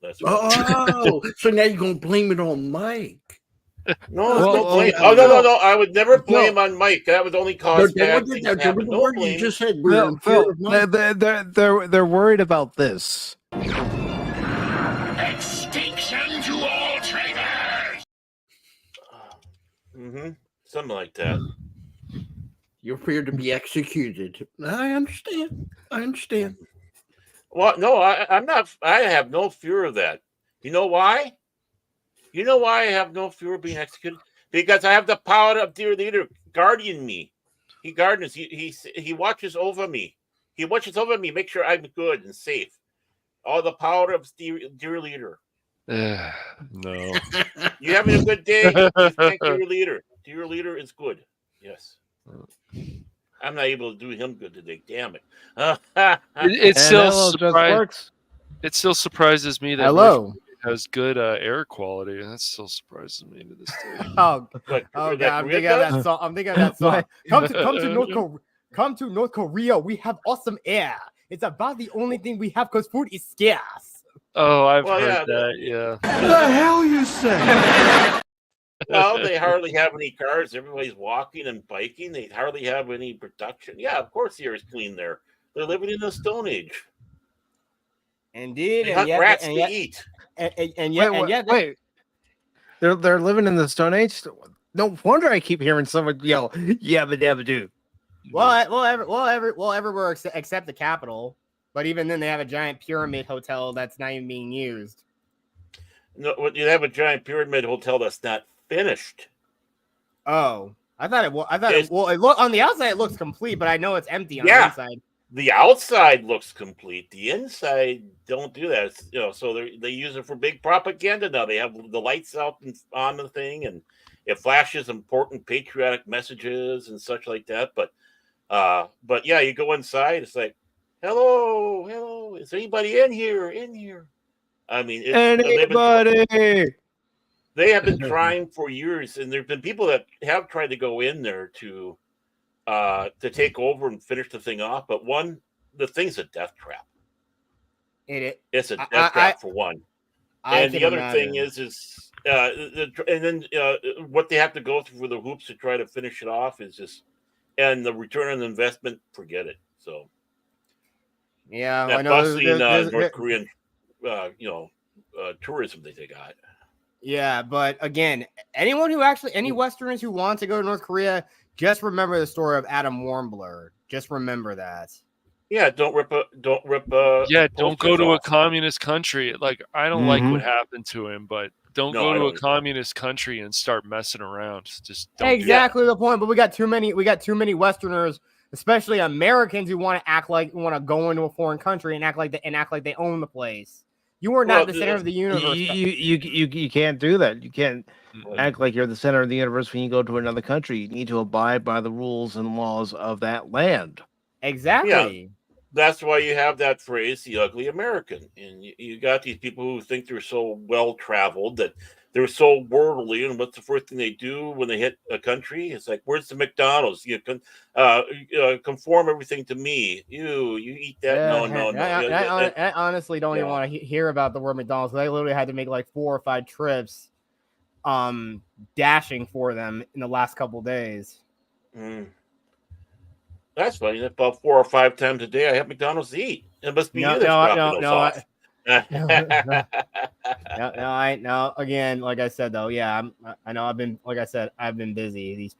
That's why. Oh, so now you're gonna blame it on Mike? No, Well, no blame. oh, No. I would never blame No, on Mike. That would only no, cause that was bad things to that was happen. the No word you blame. just said. We're in fear Phil, of Mike. they're worried about this. Extinction to all traitors! Mm-hmm. Something like that. You're feared to be executed. I understand. I understand. Well, no, I'm not. I have no fear of that. You know why? You know why I have no fear of being executed? Because I have the power of dear leader guardian me. He guardians. He watches over me. He watches over me. Make sure I'm good and safe. All the power of dear leader. No. You having a good day? You thank dear leader. Dear leader is good. Yes. I'm not able to do him good today. Damn it. It And still hello, just works. it still surprises me that Hello. has good air quality. That still surprises me to this day. Oh, What, oh that God! I'm Korea thinking of does? that song. I'm thinking of that song. Come to North Korea. We have awesome air. It's about the only thing we have because food is scarce. Oh, I've Well, heard yeah, that. Yeah. The hell you say? Well, they hardly have any cars. Everybody's walking and biking. They hardly have any production. Yeah, of course the air is clean there. They're living in the Stone Age. Indeed, They and hunt yet, rats and to yet, eat. and yet, and yet, Wait. They're living in the Stone Age. No wonder I keep hearing someone yell "yabba dabba doo." well, everywhere except the capital. But even then, they have a giant pyramid hotel that's not even being used. No, you have a giant pyramid hotel that's not finished. Oh, I thought it. It's- Well, it look on the outside. It looks complete, but I know it's empty on the Yeah. inside. The outside looks complete. The inside don't do that. So they use it for big propaganda now. They have the lights out on the thing, and it flashes important patriotic messages and such like that. But yeah, you go inside. It's like, hello, is anybody in here? In here? I mean, Anybody? they have been trying for years, and there've been people that have tried to go in there to take over and finish the thing off. But the thing's a death trap. It's a death trap for one. And the other thing is and then what they have to go through for the hoops to try to finish it off is just, and the return on investment, forget it. So yeah, that I know. bustling North Korean, tourism that they got. Yeah, but again, any Westerners who want to go to North Korea, just remember the story of Adam Warmbler. Just remember that. Yeah, don't rip. Yeah, don't go to a off. communist country. Like, I don't like what happened to him, but don't No, go I to a don't. communist country and start messing around. Just don't. Exactly the point. But we got too many Westerners, especially Americans, who want to go into a foreign country and act like they own the place. You are not the center of the universe. You can't do that. You can't act like you're the center of the universe when you go to another country. You need to abide by the rules and laws of that land. Exactly. Yeah. That's why you have that phrase, the ugly American. And you got these people who think they're so well traveled that they're so worldly. And what's the first thing they do when they hit a country? It's like, where's the McDonald's? You can conform everything to me. You eat that? No. I honestly don't even want to hear about the word McDonald's. I literally had to make like 4 or 5 trips dashing for them in the last couple days. That's funny. About 4 or 5 times a day, I have McDonald's to eat. It must be you that's dropping those off. No. Again, like I said, though, yeah, I know I've been busy these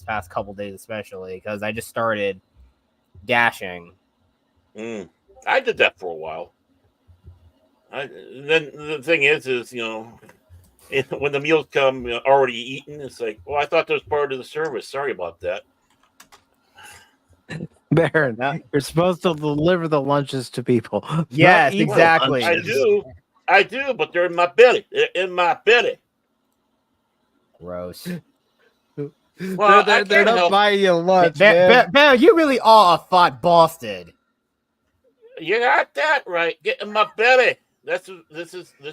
past couple days, especially because I just started dashing. I did that for a while. Then the thing is when the meals come already eaten, it's like, well, I thought that was part of the service. Sorry about that. Baron, you're supposed to deliver the lunches to people. Yes, exactly. I do, but they're in my belly. They're in my belly. Gross. Well, they're not buying you lunch, man. You really are a fat bastard. You got that right. Get in my belly. This is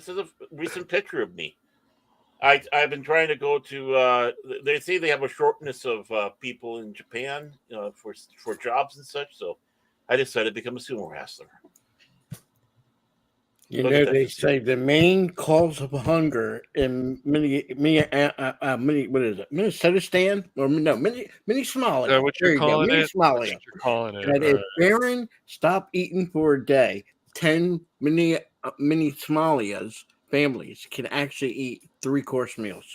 a recent picture of me. I've been trying to go to. They say they have a shortness of people in Japan, for jobs and such. So I decided to become a sumo wrestler. You Look know, at that they to see. say the main cause of hunger in Minnesota stand or no, mini Is Somalia. that what There you're you go, calling mini it? That's what Somalia. you're calling it. That All if right. Barron stopped eating for a day, 10 mini Somalias families can actually eat 3-course meals.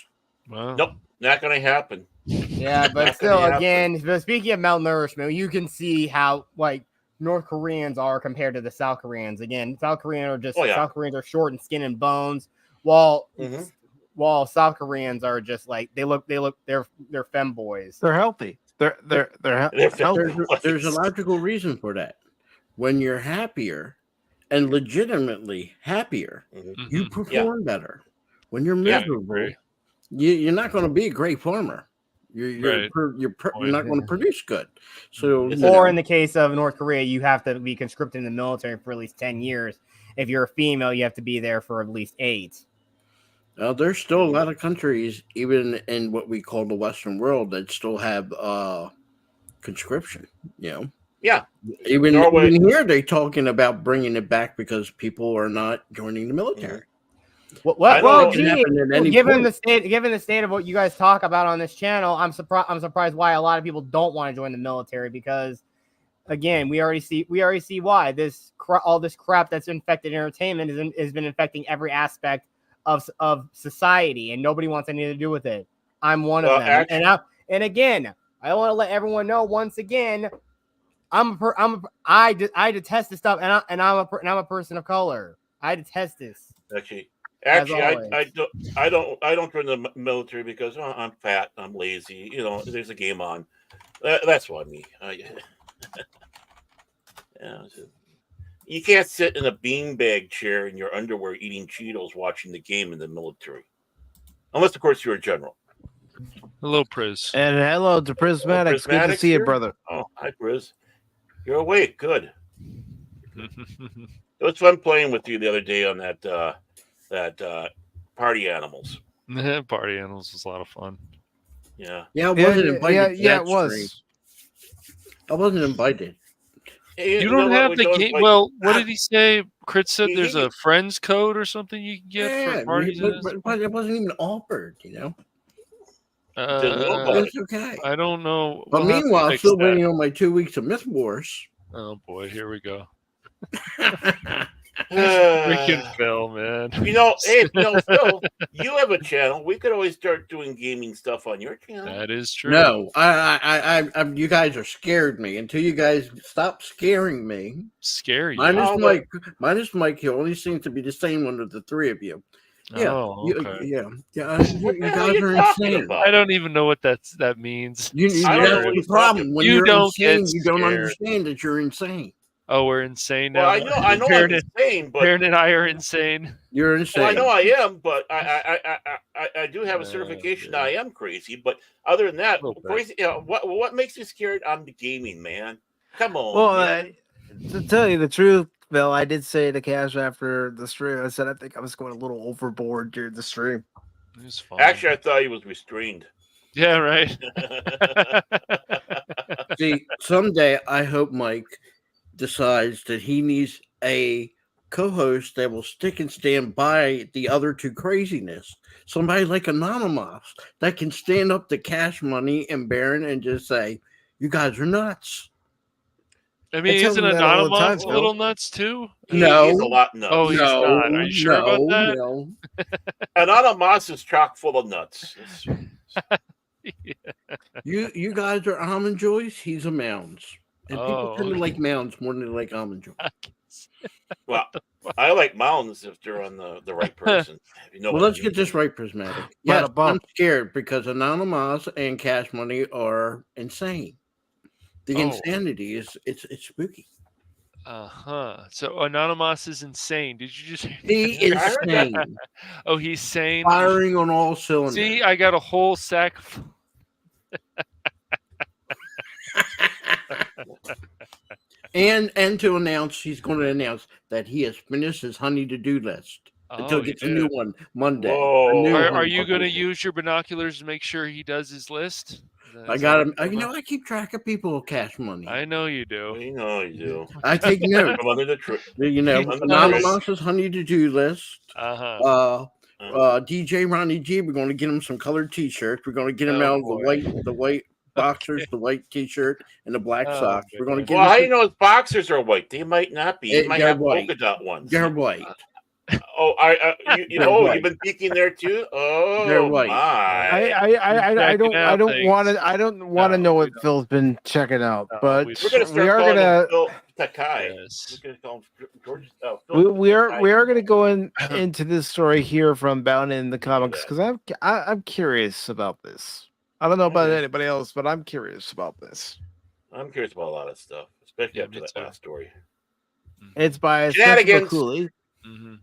Wow. Nope, not going to happen. Yeah, but Not still, gonna happen. again, but speaking of malnourishment, you can see how like North Koreans are compared to the South Koreans. Again, South Koreans are short and skin and bones, while Mhm. South Koreans are just like they're femboys. They're healthy. They're They're healthy. There's a logical reason for that. When you're happier and legitimately happier, Mhm. you Mhm. perform better. When you're Yeah, miserable, agree. you're not going to be a great farmer. You're Right. not going to produce good. So Yes, you Or know, in the case of North Korea, you have to be conscripted in the military for at least 10 years. If you're a female, you have to be there for at least 8. there's still a lot of countries, even in what we call the Western world, that still have conscription. You know, yeah. even Norway. here they're talking about bringing it back because people are not joining the military. I don't know. It can happen at any given point. the state of what you guys talk about on this channel, I'm surprised why a lot of people don't want to join the military, because again, we already see why all this crap that's infected entertainment has been infecting every aspect of society, and nobody wants anything to do with it. I'm one of Well, them, actually- and again, I want to let everyone know once again, I detest this stuff, and I'm a person of color. I detest this. Actually, always. I don't join the military because I'm fat, I'm lazy. You know, there's a game on. That's why me. Yeah, you can't sit in a beanbag chair in your underwear eating Cheetos watching the game in the military, unless of course you're a general. Hello, Priz. And hello to Prismatics. Good to Prismatics see you, here? brother. Oh, hi, Briz. You're awake. Good. It was fun playing with you the other day on that Party Animals. Party Animals was a lot of fun. Yeah. Yeah, I wasn't invited. Yeah, to it that was. stream. I wasn't invited. Hey, You don't know have what? the We don't game. invite- Well, what did he say? Crit said He- there's a friends code or something you can get Yeah, for parties. but it wasn't even offered. You know, Didn't know about it's okay. I don't know. But We'll have to meanwhile, I'm fix still that. waiting on my 2 weeks of Myth Wars. Oh boy, here we go. Uh, Freaking Phil, man. Phil, you have a channel. We could always start doing gaming stuff on your channel. That is true. No, you guys are scared me. Until you guys stop scaring me. Scary. Minus Oh, Mike. Minus Mike. He only seems to be the same one of the three of you. Yeah, Oh, okay. yeah. You What the hell guys you are talking insane. about? I don't even know what that means. You I don't know that's what the he's problem. When You you're don't get insane, you don't scared. understand that you're insane. Oh, we're insane now. Well, I know I'm insane, but Baron and I are insane. You're insane. well, I know I am, but I do have a certification that I am crazy. But other than that, Little bit. crazy. What makes you scared on the gaming, man? Come on. Well, man. to tell you the truth, Bill, I did say to Cash after the stream, I said I think I was going a little overboard during the stream. It was fun. Actually, I thought he was restrained. Yeah, right. See, someday I hope Mike decides that he needs a co-host that will stick and stand by the other two craziness. Somebody like Anonymous that can stand up to Cash Money and Baron and just say, "You guys are nuts." I mean, tell isn't them that all the time, Anonymous a Phil. little nuts too? No. He's a lot nuts. Oh, he's not. Are you sure about that? No. Anonymous is chock full of nuts. You guys are almond joys. He's a mounds, and people tend to like mounds more than they like almond joys. Well, I like mountains if they're on the right person. You know Well, what I let's mean. get this right, Prismatic. Yes, bum. I'm scared because Anonymous and Cash Money are insane. The Oh. insanity is it's spooky. So Anonymous is insane. Did you just? He is I heard that. insane, Oh, he's sane. firing on all cylinders. See, I got a whole sack. And to announce, he's going to announce that he has finished his honey to do list until he you gets a new did. one Monday. Whoa. A new Are one you going to Monday. use your binoculars to make sure he does his list? I got him. I keep track of people with cash money. I know you do. You know you do. I take notes. From under the tree. Anonymous' honey to-do list. Uh-huh. DJ Ronnie G, we're going to get him some colored T-shirts. We're going to get him out of the white boxers, the white T-shirt, and the black socks. We're going to get. Well, how do you know his boxers are white? They might not be. They might have white. polka dot ones. They're white. You've been peeking there too. Oh, they're white. My. I don't want to know what Phil's been checking out, but we're going to start calling him Phil Takai. Yes. We're going to call him George. We are going to go into this story here from Bound in the Comics because I'm curious about this. I don't know about anybody else, but I'm curious about this. I'm curious about a lot of stuff, especially after that last story. It's by Spencer Cooley. Mm-hmm.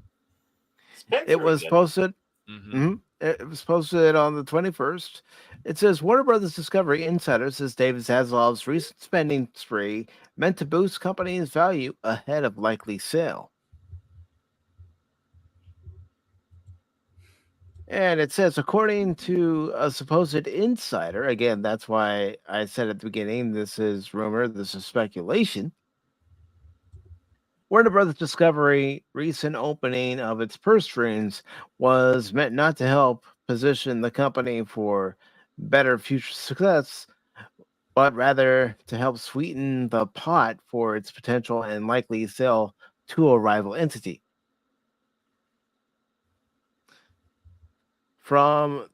It was posted. Mm-hmm. It was posted on the 21st. It says Warner Brothers Discovery Insider says David Zaslav's recent spending spree meant to boost company's value ahead of likely sale. And it says, according to a supposed insider, again, that's why I said at the beginning, this is rumor, this is speculation. Warner Brothers Discovery recent opening of its purse strings was meant not to help position the company for better future success, but rather to help sweeten the pot for its potential and likely sale to a rival entity. From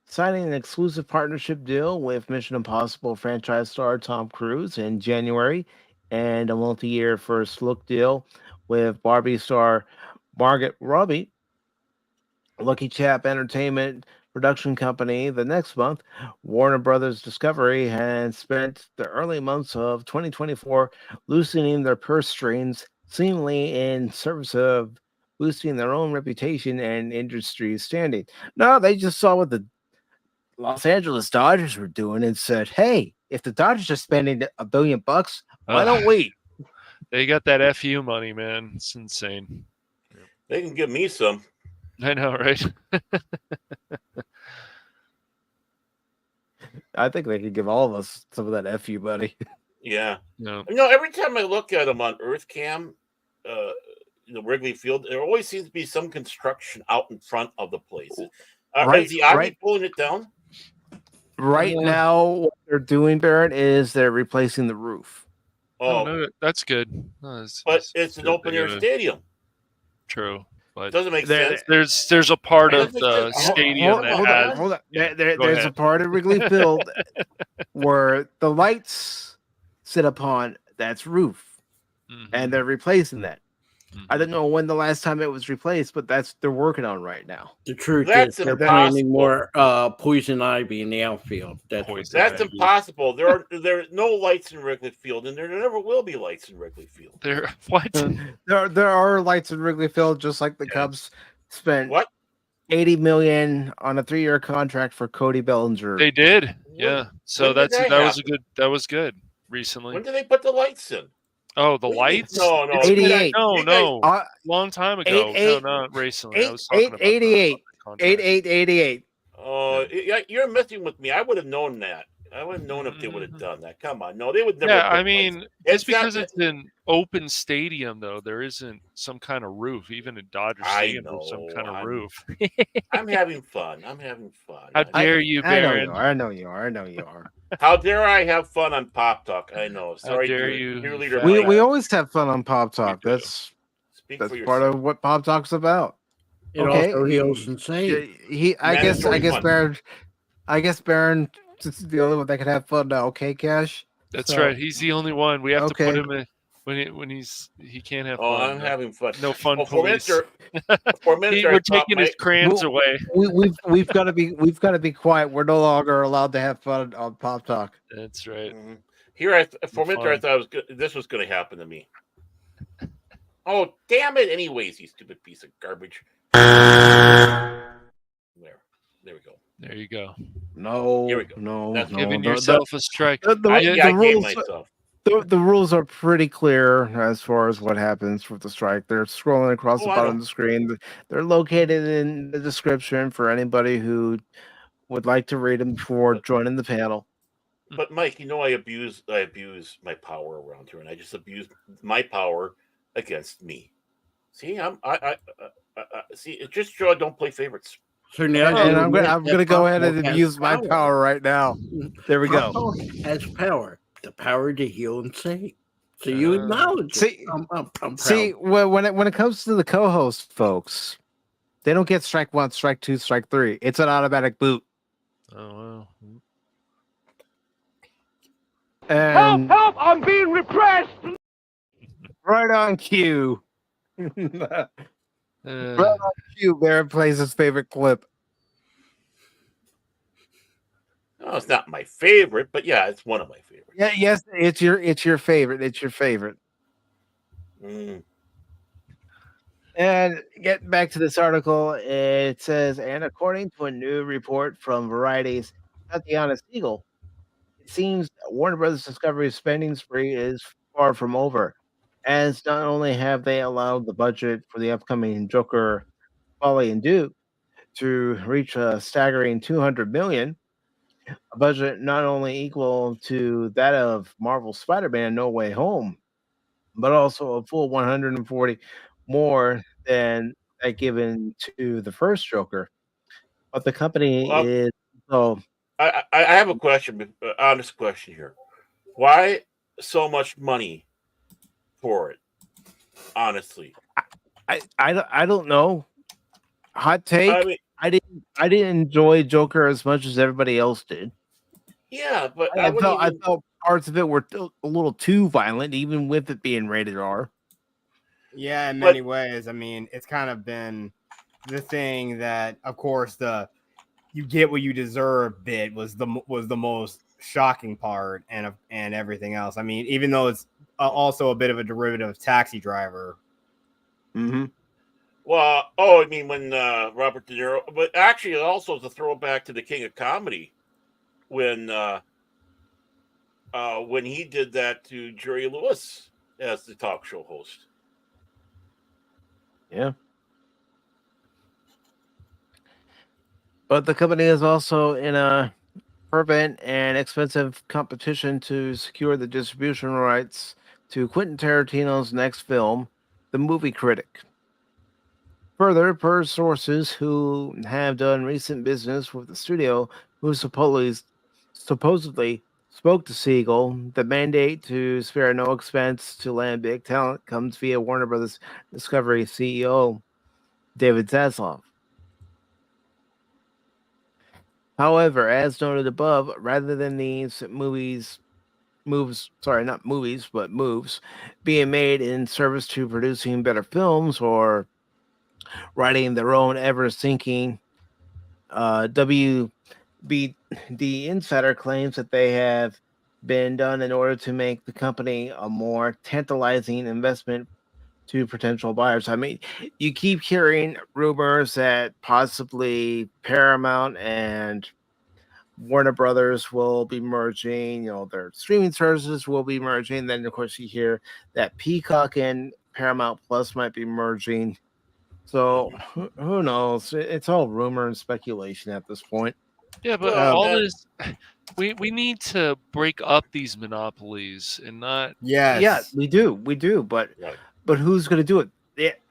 signing an exclusive partnership deal with Mission Impossible franchise star Tom Cruise in January, and a multi-year first look deal with Barbie star Margot Robbie, Lucky Chap Entertainment production company, the next month, Warner Brothers Discovery has spent the early months of 2024 loosening their purse strings, seemingly in service of boosting their own reputation and industry standing. No, they just saw what the Los Angeles Dodgers were doing and said, hey, if the Dodgers are spending $1 billion, why don't we? They got that FU money, man. It's insane. They can give me some. I know, right? I think they could give all of us some of that FU money. Yeah. No. Every time I look at them on EarthCam, Wrigley Field, there always seems to be some construction out in front of the place. Is the Avi pulling it down? Right now, what they're doing, Barrett, is they're replacing the roof. Oh, no, that's good. No, but it's an open air stadium. True, but doesn't make sense. There's a part of the stadium that hold on. There's a part of Wrigley Field where the lights sit upon that's roof, and they're replacing that. I don't know when the last time it was replaced, but they're working on right now. The truth is they're planting more poison ivy in the outfield. That's impossible. There are no lights in Wrigley Field, and there never will be lights in Wrigley Field. There are lights in Wrigley Field, just like the Cubs spent $80 million on a 3-year contract for Cody Bellinger. They did, yeah. So that was good recently. When did they put the lights in? Oh, the lights? No. 88. No. Long time ago. No, not recently. I was talking about 88. Oh, you're messing with me. I would have known that. I would have known if they would have done that. Come on. No, they would never. Yeah, I mean, it's because it's an open stadium, though. There isn't some kind of roof. Even in Dodger Stadium, there's some kind of roof. I'm having fun. How dare you, Baron? I know you are. How dare I have fun on Pop Talk? I know. Sorry, How dare you? We always have fun on Pop Talk. That's part of what Pop Talk's about. It also heals insane. I guess Baron is the only one that can have fun now. Okay, Cash. That's right. He's the only one. We have to put him in when he can't have fun. Oh, I'm having fun. No fun. We're taking his crayons away. We've got to be quiet. We're no longer allowed to have fun on Pop Talk. That's right. Mm-hmm. Here, for a minute, I thought this was going to happen to me. Oh, damn it! Anyways, you stupid piece of garbage. There we go. There you go. No. Here we go. No. That's giving yourself a strike. The rules are pretty clear as far as what happens with the strike. They're scrolling across the bottom of the screen. They're located in the description for anybody who would like to read them before joining the panel. But Mike, I abuse my power around here, and I just abuse my power against me. See, see. It just show I don't play favorites. So now And you I'm admit gonna that go ahead Pop and has abuse my power right now. There we go. Pop has power, the power to heal and save. So you acknowledge See- it. I'm proud. See, when it comes to the co-host folks, they don't get strike 1, strike 2, strike 3. It's an automatic boot. Oh wow. And Help! I'm being repressed! right on cue. Right on cue, Barrett plays his favorite clip. No, it's not my favorite, but yeah, it's one of my favorites. Yeah, yes, it's your favorite. It's your favorite. Mm. And get back to this article, it says, and according to a new report from Variety's Tatiana Siegel, it seems that Warner Brothers Discovery's spending spree is far from over, as not only have they allowed the budget for the upcoming Joker, Folly and Duke to reach a staggering $200 million, a budget not only equal to that of Marvel's Spider-Man No Way Home, but also a full 140 more than that given to the first Joker. But the company Well, is so I have a question, honest question here. Why so much money for it? Honestly, I don't know. Hot take. I mean, I didn't enjoy Joker as much as everybody else did. yeah, but I felt parts of it were a little too violent, even with it being rated R. Yeah, in many ways. I mean, it's kind of been the thing that, of course, the you get what you deserve bit was the most shocking part, and everything else. I mean, even though it's also a bit of a derivative of Taxi Driver. Mm-hmm. Well, I mean when Robert De Niro, but actually it also is a throwback to the King of Comedy when he did that to Jerry Lewis as the talk show host. Yeah. But the company is also in a fervent and expensive competition to secure the distribution rights to Quentin Tarantino's next film, The Movie Critic. Further, per sources who have done recent business with the studio, who supposedly spoke to Siegel, the mandate to spare no expense to land big talent comes via Warner Brothers Discovery CEO David Zaslav. However, as noted above, rather than these moves being made in service to producing better films or writing their own ever-sinking WBD Insider claims that they have been done in order to make the company a more tantalizing investment to potential buyers. I mean, you keep hearing rumors that possibly Paramount and Warner Brothers will be merging, their streaming services will be merging. Then, of course, you hear that Peacock and Paramount Plus might be merging. So, who knows? It's all rumor and speculation at this point. Yeah, but all this, we need to break up these monopolies and not. Yes. Yeah, we do, but Right. but who's going to do it?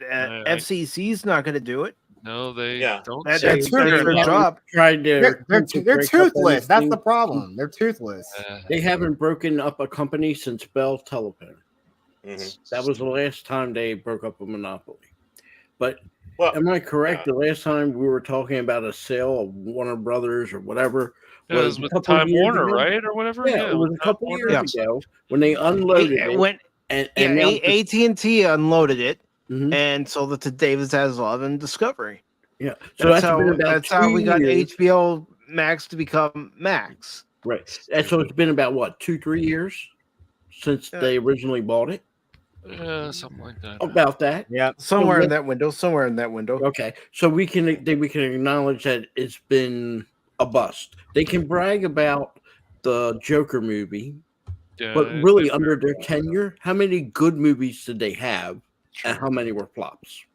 FCC's not going to do it. No, they Yeah. don't. That's say their job. Tried to They're toothless. That's the problem. They're toothless. They haven't broken up a company since Bell Telephone. Mhm. That was the last time they broke up a monopoly. But Well, am I correct? The last time we were talking about a sale of Warner Brothers or whatever It was a with couple Time years Warner, ago. right, or whatever. Yeah, it was a with Time couple Warner. years ago when they unloaded it. AT&T unloaded it Mhm. and sold it to David Zaslav and Discovery. Yeah, so that's been about that's how 2 we got years. HBO Max to become Max. Right. And so it's been about what, 2-3 years since they originally bought it? Yeah, something like that. About that. Yeah. Somewhere in that window. Okay. So we can acknowledge that it's been a bust. They can brag about the Joker movie, Yeah, but really under their tenure, how many good movies did they have and how many were flops?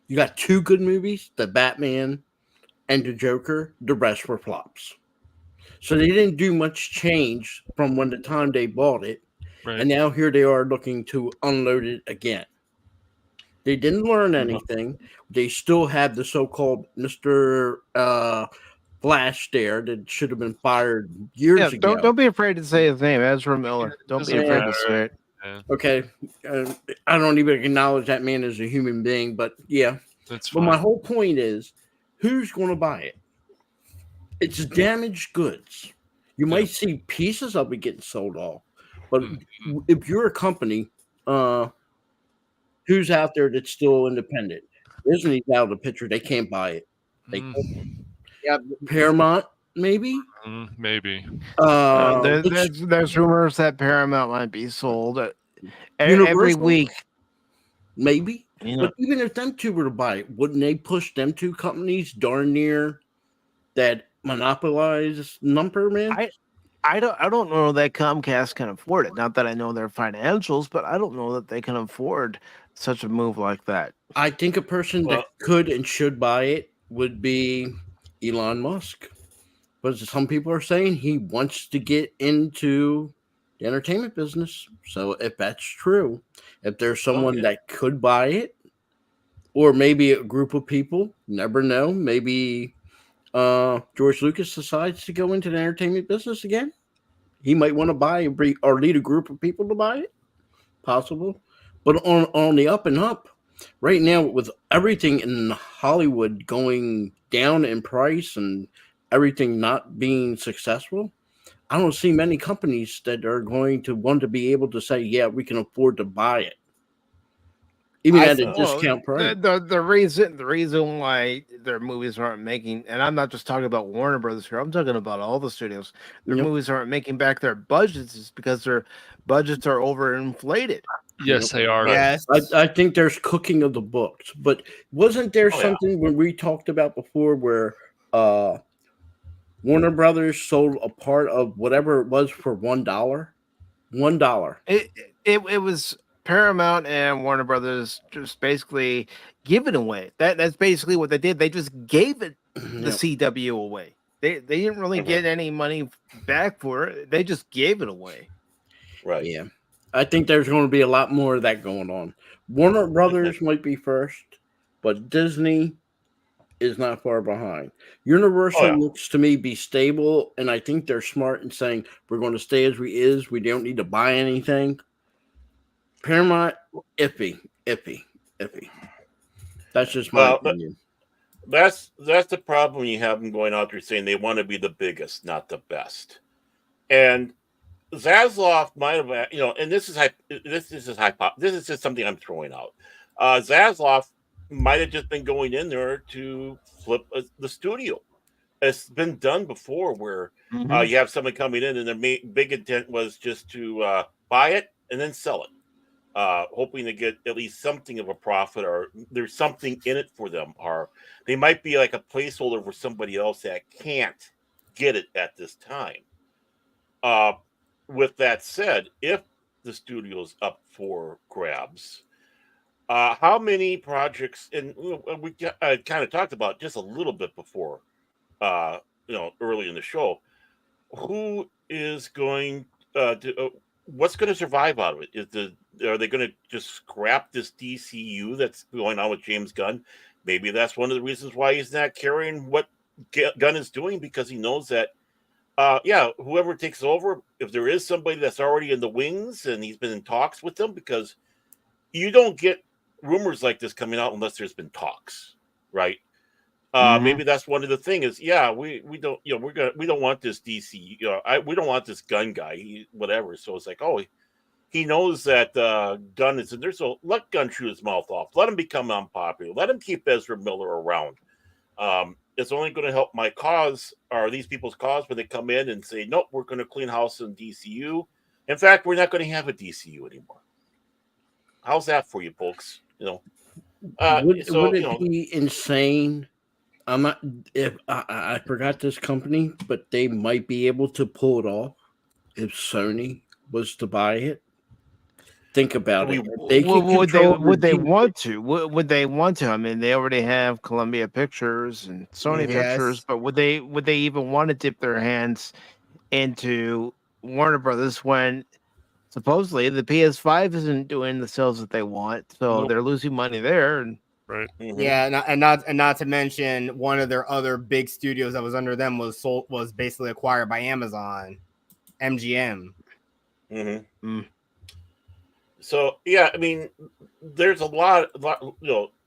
You got 2 good movies, the Batman and the Joker, the rest were flops. So they didn't do much change from when the time they bought it, Right. and now here they are looking to unload it again. They didn't learn anything. They still have the so-called Mr. Flash there that should have been fired years ago. Don't be afraid to say his name, Ezra Miller. Don't be Doesn't afraid matter. to say it. Yeah, Okay, I don't even acknowledge that man as a human being, but yeah. that's But fine. my whole point is, who's going to buy it? It's damaged goods. You might see pieces of it getting sold off, but if you're a company, who's out there that's still independent? Disney's out of the picture. They can't buy it. They Yeah, Paramount, maybe. Maybe. There's rumors that Paramount might be sold every Universal? week. Maybe. You know, But even if them two were to buy it, wouldn't they push them two companies darn near that monopolize number, man? I don't know that Comcast can afford it. Not that I know their financials, but I don't know that they can afford such a move like that. I think a person that could and should buy it would be Elon Musk. But some people are saying he wants to get into the entertainment business. So if that's true, if there's someone that could buy it, or maybe a group of people, never know. Maybe George Lucas decides to go into the entertainment business again. He might want to buy or lead a group of people to buy it. Possible. But on the up and up, right now, with everything in Hollywood going down in price and everything not being successful, I don't see many companies that are going to want to be able to say, yeah, we can afford to buy it. Even at a discount price. The reason why their movies aren't making, and I'm not just talking about Warner Brothers here, I'm talking about all the studios. Their movies aren't making back their budgets is because their budgets are overinflated. Yes, they are. Yes. I think there's cooking of the books, but wasn't there something when we talked about before where Warner Brothers sold a part of whatever it was for $1? $1. It was Paramount and Warner Brothers just basically give it away. That's basically what they did. They just gave it the CW away. They didn't really get any money back for it. They just gave it away. Right. Yeah. I think there's going to be a lot more of that going on. Warner Brothers might be first, but Disney is not far behind. Universal looks to me be stable, and I think they're smart in saying we're going to stay as we is. We don't need to buy anything. Paramount, iffy. That's just my opinion. That's the problem when you have them going out there saying they want to be the biggest, not the best. And Zaslav might have, and this is just something I'm throwing out. Zaslav might have just been going in there to flip the studio. It's been done before where you have someone coming in and their big intent was just to buy it and then sell it. Hoping to get at least something of a profit, or there's something in it for them, or they might be like a placeholder for somebody else that can't get it at this time. With that said, if the studio's up for grabs, how many projects, and we kind of talked about just a little bit before, early in the show, who is going to, what's going to survive out of it? Are they going to just scrap this DCU that's going on with James Gunn? Maybe that's one of the reasons why he's not carrying what Gunn is doing, because he knows that, whoever takes over, if there is somebody that's already in the wings and he's been in talks with them, because you don't get rumors like this coming out unless there's been talks, right? Maybe that's one of the things is, we don't, we don't want this DC, we don't want this Gunn guy, whatever. So it's like, he knows that Gunn is in there, so let Gunn chew his mouth off. Let him become unpopular. Let him keep Ezra Miller around. It's only going to help my cause, or these people's cause, when they come in and say, nope, we're going to clean house in DCU. In fact, we're not going to have a DCU anymore. How's that for you, folks? Would it be insane? I'm not. If I forgot this company, but they might be able to pull it off if Sony was to buy it. Think about We- it. They can Would they control would the they TV. want to? Would they want to? I mean, they already have Columbia Pictures and Sony Pictures, Yes. but would they even want to dip their hands into Warner Brothers when supposedly the PS5 isn't doing the sales that they want, so Nope. they're losing money there? And Mhm. Yeah, and not to mention one of their other big studios that was under them was basically acquired by Amazon, MGM. Mhm. Mm. So yeah, I mean, there's a lot.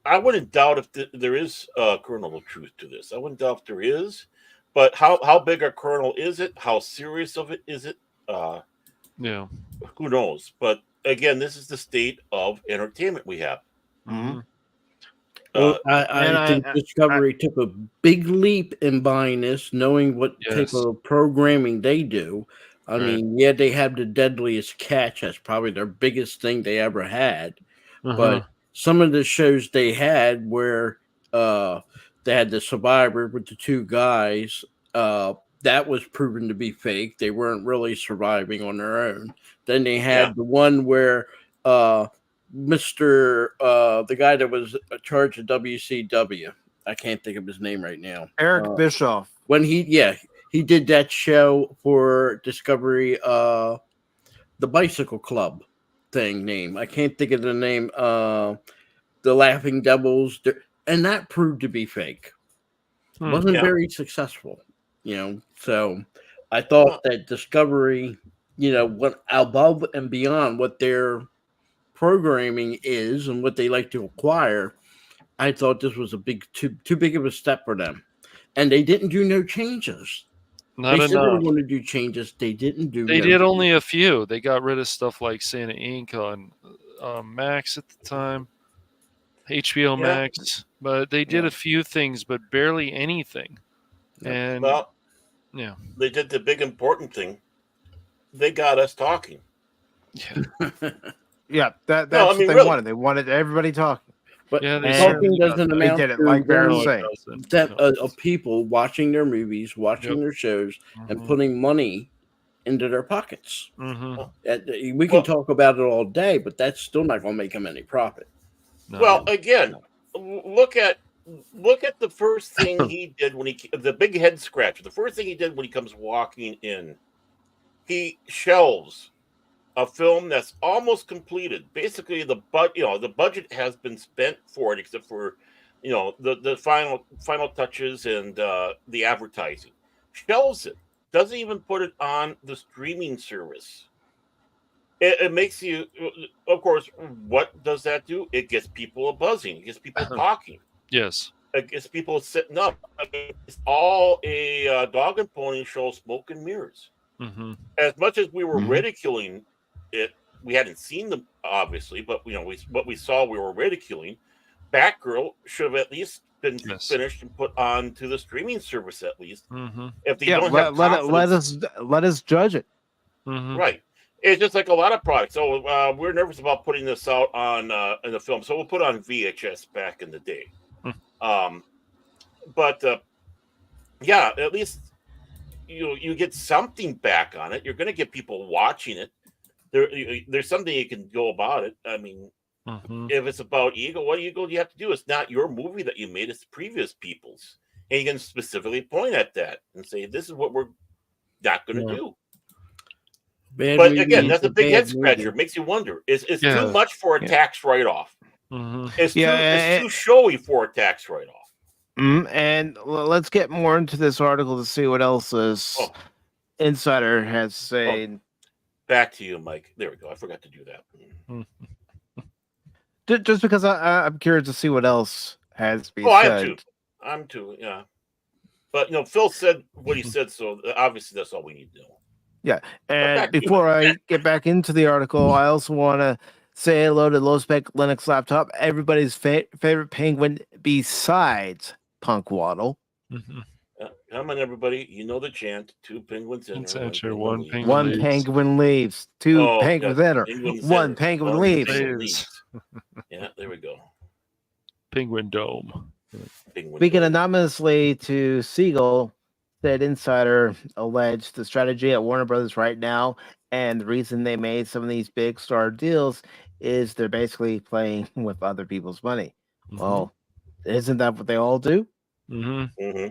I wouldn't doubt if there is a kernel of truth to this. I wouldn't doubt if there is, but how big a kernel is it? How serious of it is it? Yeah. Who knows? But again, this is the state of entertainment we have. Mhm. Well, and I think Discovery took a big leap in buying this, knowing what type Yes. of programming they do. I Right. mean, yeah, they have the Deadliest Catch. That's probably their biggest thing they ever had. Uh-huh. But some of the shows they had where they had the Survivor with the two guys, that was proven to be fake. They weren't really surviving on their own. Then they had Yeah. the one where Mr. The guy that was in charge of WCW. I can't think of his name right now. Eric Bischoff. When he did that show for Discovery, the Bicycle Club thing name. I can't think of the name. The Laughing Devils, and that proved to be fake. Hmm. Wasn't Yeah. very successful, you know. So I thought that Discovery, went above and beyond what their programming is and what they like to acquire. I thought this was too big of a step for them, and they didn't do no changes. Not They said they were enough. going to do changes. They didn't do. They no did only a few. They got rid of stuff like Santa Inc. on Max at the time, HBO Yeah. Max, but they did Yeah. a few things, but barely anything. Yep. And Well, yeah, they did the big important thing. They got us talking. yeah, Yeah, that's No, I what mean, they really. wanted. They wanted everybody talking. But yeah. They And talking certainly got doesn't that. They amount did it to like Barry No, was it saying. doesn't. that No. of people watching their movies, watching Yep. their shows, and Mhm. putting money into their pockets. Mhm. We can Well- talk about it all day, but that's still not going to make them any profit. No. Well, again, look at the first thing he did when the big head scratcher. The first thing he did when he comes walking in, he shelves a film that's almost completed. Basically, the budget has been spent for it, except for the final touches and the advertising. Shelves it. Doesn't even put it on the streaming service. It makes you, of course, what does that do? It gets people buzzing. It gets people talking. yes. It gets people sitting up. I mean, it's all a dog and pony show, smoke and mirrors. Hmm. As much as we were Mhm. ridiculing it, we hadn't seen them, obviously, but what we saw, we were ridiculing. Batgirl should have at least been Yes. finished and put on to the streaming service at least. Hmm. If they Yeah, don't have let us judge it. Hmm. right. It's just like a lot of products. So we're nervous about putting this out on in the film, so we'll put on VHS back in the day. But yeah, at least you get something back on it. You're going to get people watching it. There's something you can go about it. I mean, Hmm. if it's about ego, what ego do you have to do? It's not your movie that you made; it's previous people's, and you can specifically point at that and say, "This is what we're not going to Yeah. do." Bad But movie again, is that's a big bad head movie. scratcher. It makes you wonder: is Yeah. too much for a Yeah. tax write off? Hmm. It's Yeah, too showy for a tax write off. And let's get more into this article to see what else this Oh. insider has to say. Back to you, Mike. There we go. I forgot to do that. Just because I'm curious to see what else has to be Oh, I said. am too. I'm too. Yeah. But Phil said what he said, so obviously that's all we need to know. And back to you. before I get back into the article, I also want to say hello to Low Spec Linux Laptop, everybody's favorite penguin besides Punk Waddle. Hmm. Come on, everybody. You know the chant. Two penguins enter. Let's enter, one leaves. penguin One leaves. penguin leaves, two Oh, penguins yeah, enter, penguins one enter, penguin one leaves. penguin Leaves. Yeah, there we go. Penguin Dome. Penguin Speaking dome. anonymously to Siegel, said insider alleged the strategy at Warner Brothers right now And the reason they made some of these big star deals is they're basically playing with other people's money. Well, isn't that what they all do? Mm-hmm.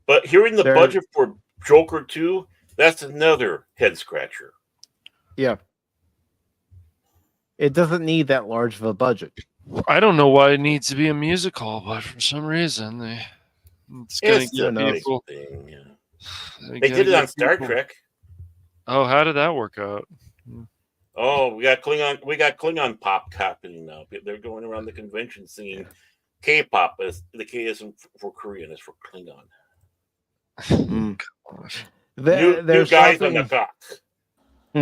But hearing the They're- budget for Joker 2, that's another head scratcher. Yeah. It doesn't need that large of a budget. I don't know why it needs to be a musical, but for some reason it's gonna It's get a big people. thing. Yeah. They're They gonna did it get on Star people- Trek. Oh, how did that work out? Oh, we got Klingon pop happening now. They're going around the convention singing K-pop, as the K isn't for Korean, it's for Klingon. New There's guys on something- the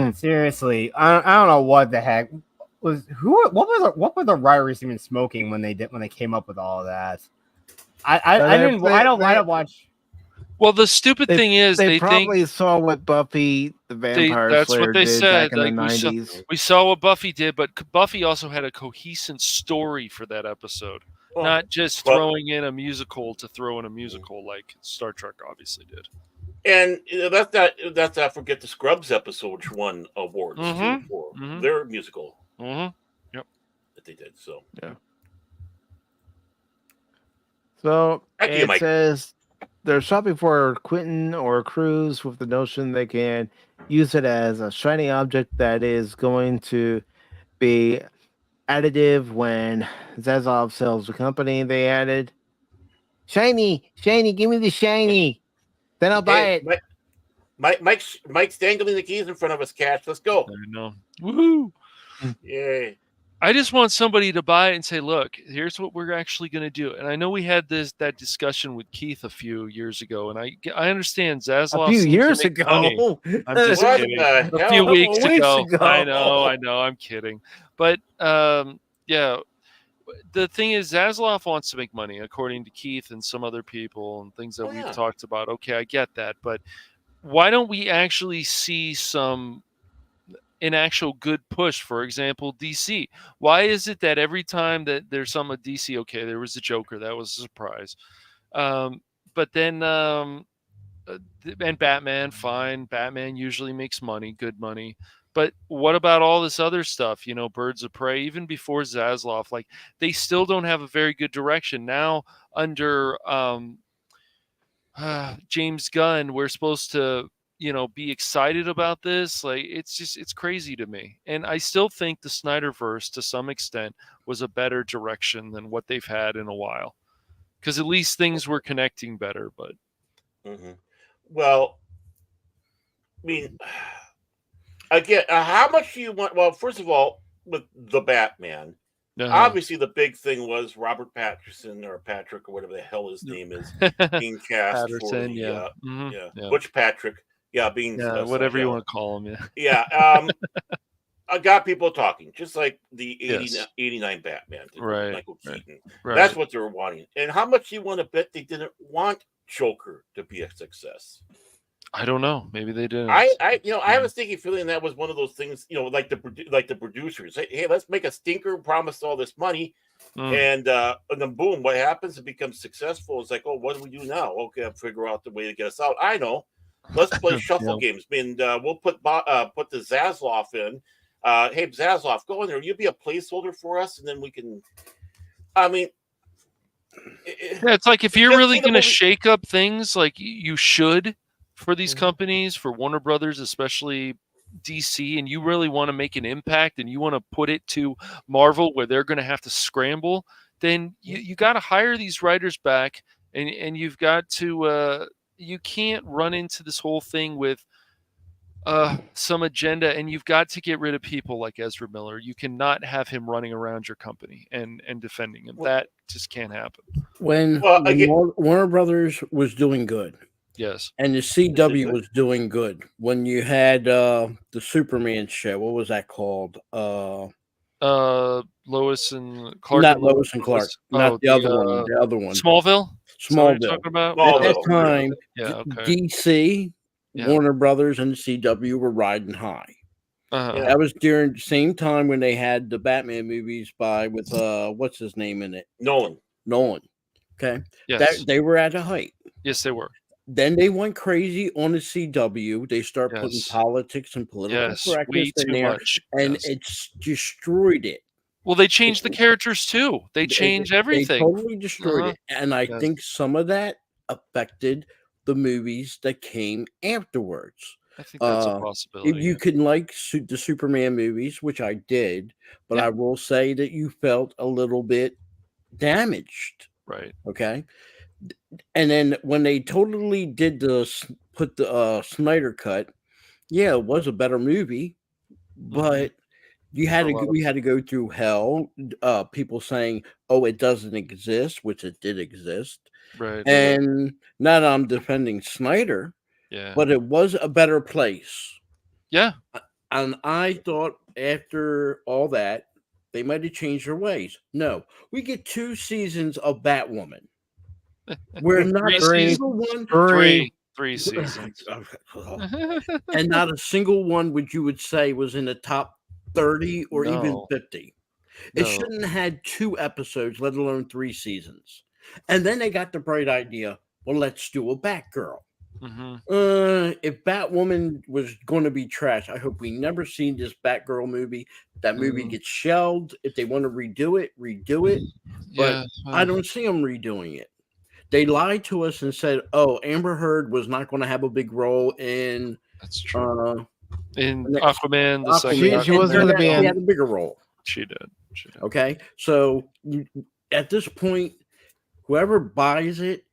top. Seriously, I don't know what the heck what were the writers even smoking when they came up with all of that. I didn't watch. Well, the stupid thing is they they probably think saw what Buffy the Vampire that's Slayer what they did said. back in Like, the we 90s. we saw what Buffy did, but Buffy also had a cohesive story for that episode, Well, not just well- throwing in a musical to throw in a musical like Star Trek obviously did. And that's not forget the Scrubs episode, which won awards too, for their musical that they did. So So Back to you, it Mike. says they're shopping for Quentin or Cruz with the notion they can use it as a shiny object that is going to be additive when Zaslav sells the company. They added, shiny, give me the shiny. Then I'll buy Hey, it. Mike's dangling the keys in front of us, Cash. Let's go. I know. Woohoo! Yay. I just want somebody to buy it and say, "Look, here's what we're actually going to do." And I know we had that discussion with Keith a few years ago, and I understand Zaslav A few seems to years make ago. money. I'm just What kidding. the A hell? few weeks weeks ago. ago. I know. I'm kidding. But yeah, the thing is, Zaslav wants to make money, according to Keith and some other people and things that Oh, yeah. we've talked about. Okay, I get that, but why don't we actually see an actual good push? For example, DC. Why is it that every time that there's some of DC, okay, there was the Joker, that was a surprise, but then and Batman, fine. Batman usually makes money, good money. But what about all this other stuff? You know, Birds of Prey, even before Zaslav, like they still don't have a very good direction. Now under James Gunn, we're supposed to, be excited about this. Like it's crazy to me. And I still think the Snyderverse to some extent was a better direction than what they've had in a while. Because at least things were connecting better, but Well, I mean, again, how much do you want? Well, first of all, with the Batman, obviously the big thing was Robert Patterson or Patrick or whatever the hell his name is being cast Patterson, for the, yeah. Mhm, yeah. Butch Patrick, being whatever you yeah. want to call him, I got people talking, just like the 89 Batman, Right, Michael Keaton. right. That's what they were wanting. And how much do you want to bet they didn't want Joker to be a success? I don't know. Maybe they didn't. I have a stinky feeling that was one of those things, like the producers. Hey, let's make a stinker, promise all this money, and then boom, what happens? It becomes successful. It's like, oh, what do we do now? Okay, I'll figure out the way to get us out. I know. Let's play shuffle games, and we'll put the Zaslav in. Hey, Zaslav, go in there. You be a placeholder for us, and then we can. I mean, it's like if you're just really see the going to movie- shake up things, like you should for these companies, for Warner Brothers, especially DC, and you really want to make an impact and you want to put it to Marvel where they're going to have to scramble, then you got to hire these writers back, and you've got to. You can't run into this whole thing with some agenda, and you've got to get rid of people like Ezra Miller. You cannot have him running around your company and defending him. That just can't happen. When Warner Brothers was doing good, yes, and the CW was doing good, when you had the Superman show, what was that called? Lois and Clark. Not Lois and Clark. Not the other one. The other one. Smallville. Is that what you're Smallville. talking about? At that time, DC, Warner Brothers, and the CW were riding high. That was during the same time when they had the Batman movies with what's his name in it? Nolan. Okay. Yes. They were at a height. Yes, they were. Then they went crazy on the CW. They start putting Yes. politics and political Yes, correctness way in too there, much. and Yes. it's destroyed it. Well, they changed the characters too. They change They everything. totally destroyed Uh-huh. it, and I Yes. think some of that affected the movies that came afterwards. I think that's a If possibility. you Yeah. can like the Superman movies, which I did, but Yeah. I will say that you felt a little bit damaged. Right. Okay, and then when they totally did put the Snyder cut, yeah, it was a better movie, but you had For a to lot of- we had to go through hell. People saying, "Oh, it doesn't exist," which it did exist, Right. and not that I'm defending Snyder, Yeah. but it was a better place. Yeah. And I thought after all that, they might have changed their ways. No, we get 2 seasons of Batwoman. We're not Three a seasons? single one, Three seasons. and not a single one would you would say was in the top 30 or even No. 50. It No. shouldn't have had 2 episodes, let alone 3 seasons. And then they got the bright idea, well, let's do a Batgirl. Mhm. If Batwoman was going to be trash, I hope we never seen this Batgirl movie. That movie Mhm. gets shelved. If they want to redo it, But Yeah. I don't see them redoing it. They lied to us and said, "Oh, Amber Heard was not going to have a big role in That's true. In next- Aquaman, the Aquaman." second. She And wasn't turned gonna out be she in- had a bigger role. She did. She did. Okay, so at this point, whoever buys it,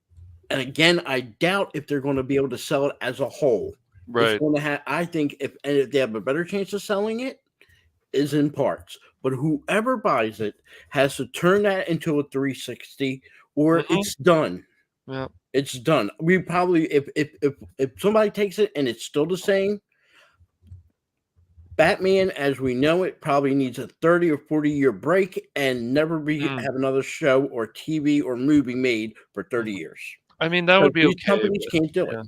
and again, I doubt if they're going to be able to sell it as a whole. Right. It's going to have. I think if they have a better chance of selling it, is in parts. But whoever buys it has to turn that into a 360, or Mhm. it's done. Yeah. It's done. We probably if somebody takes it and it's still the same, Batman as we know it probably needs a 30 or 40-year break and never have another show or TV or movie made for 30 years. I mean, that would be These okay. companies but- can't do yeah. it.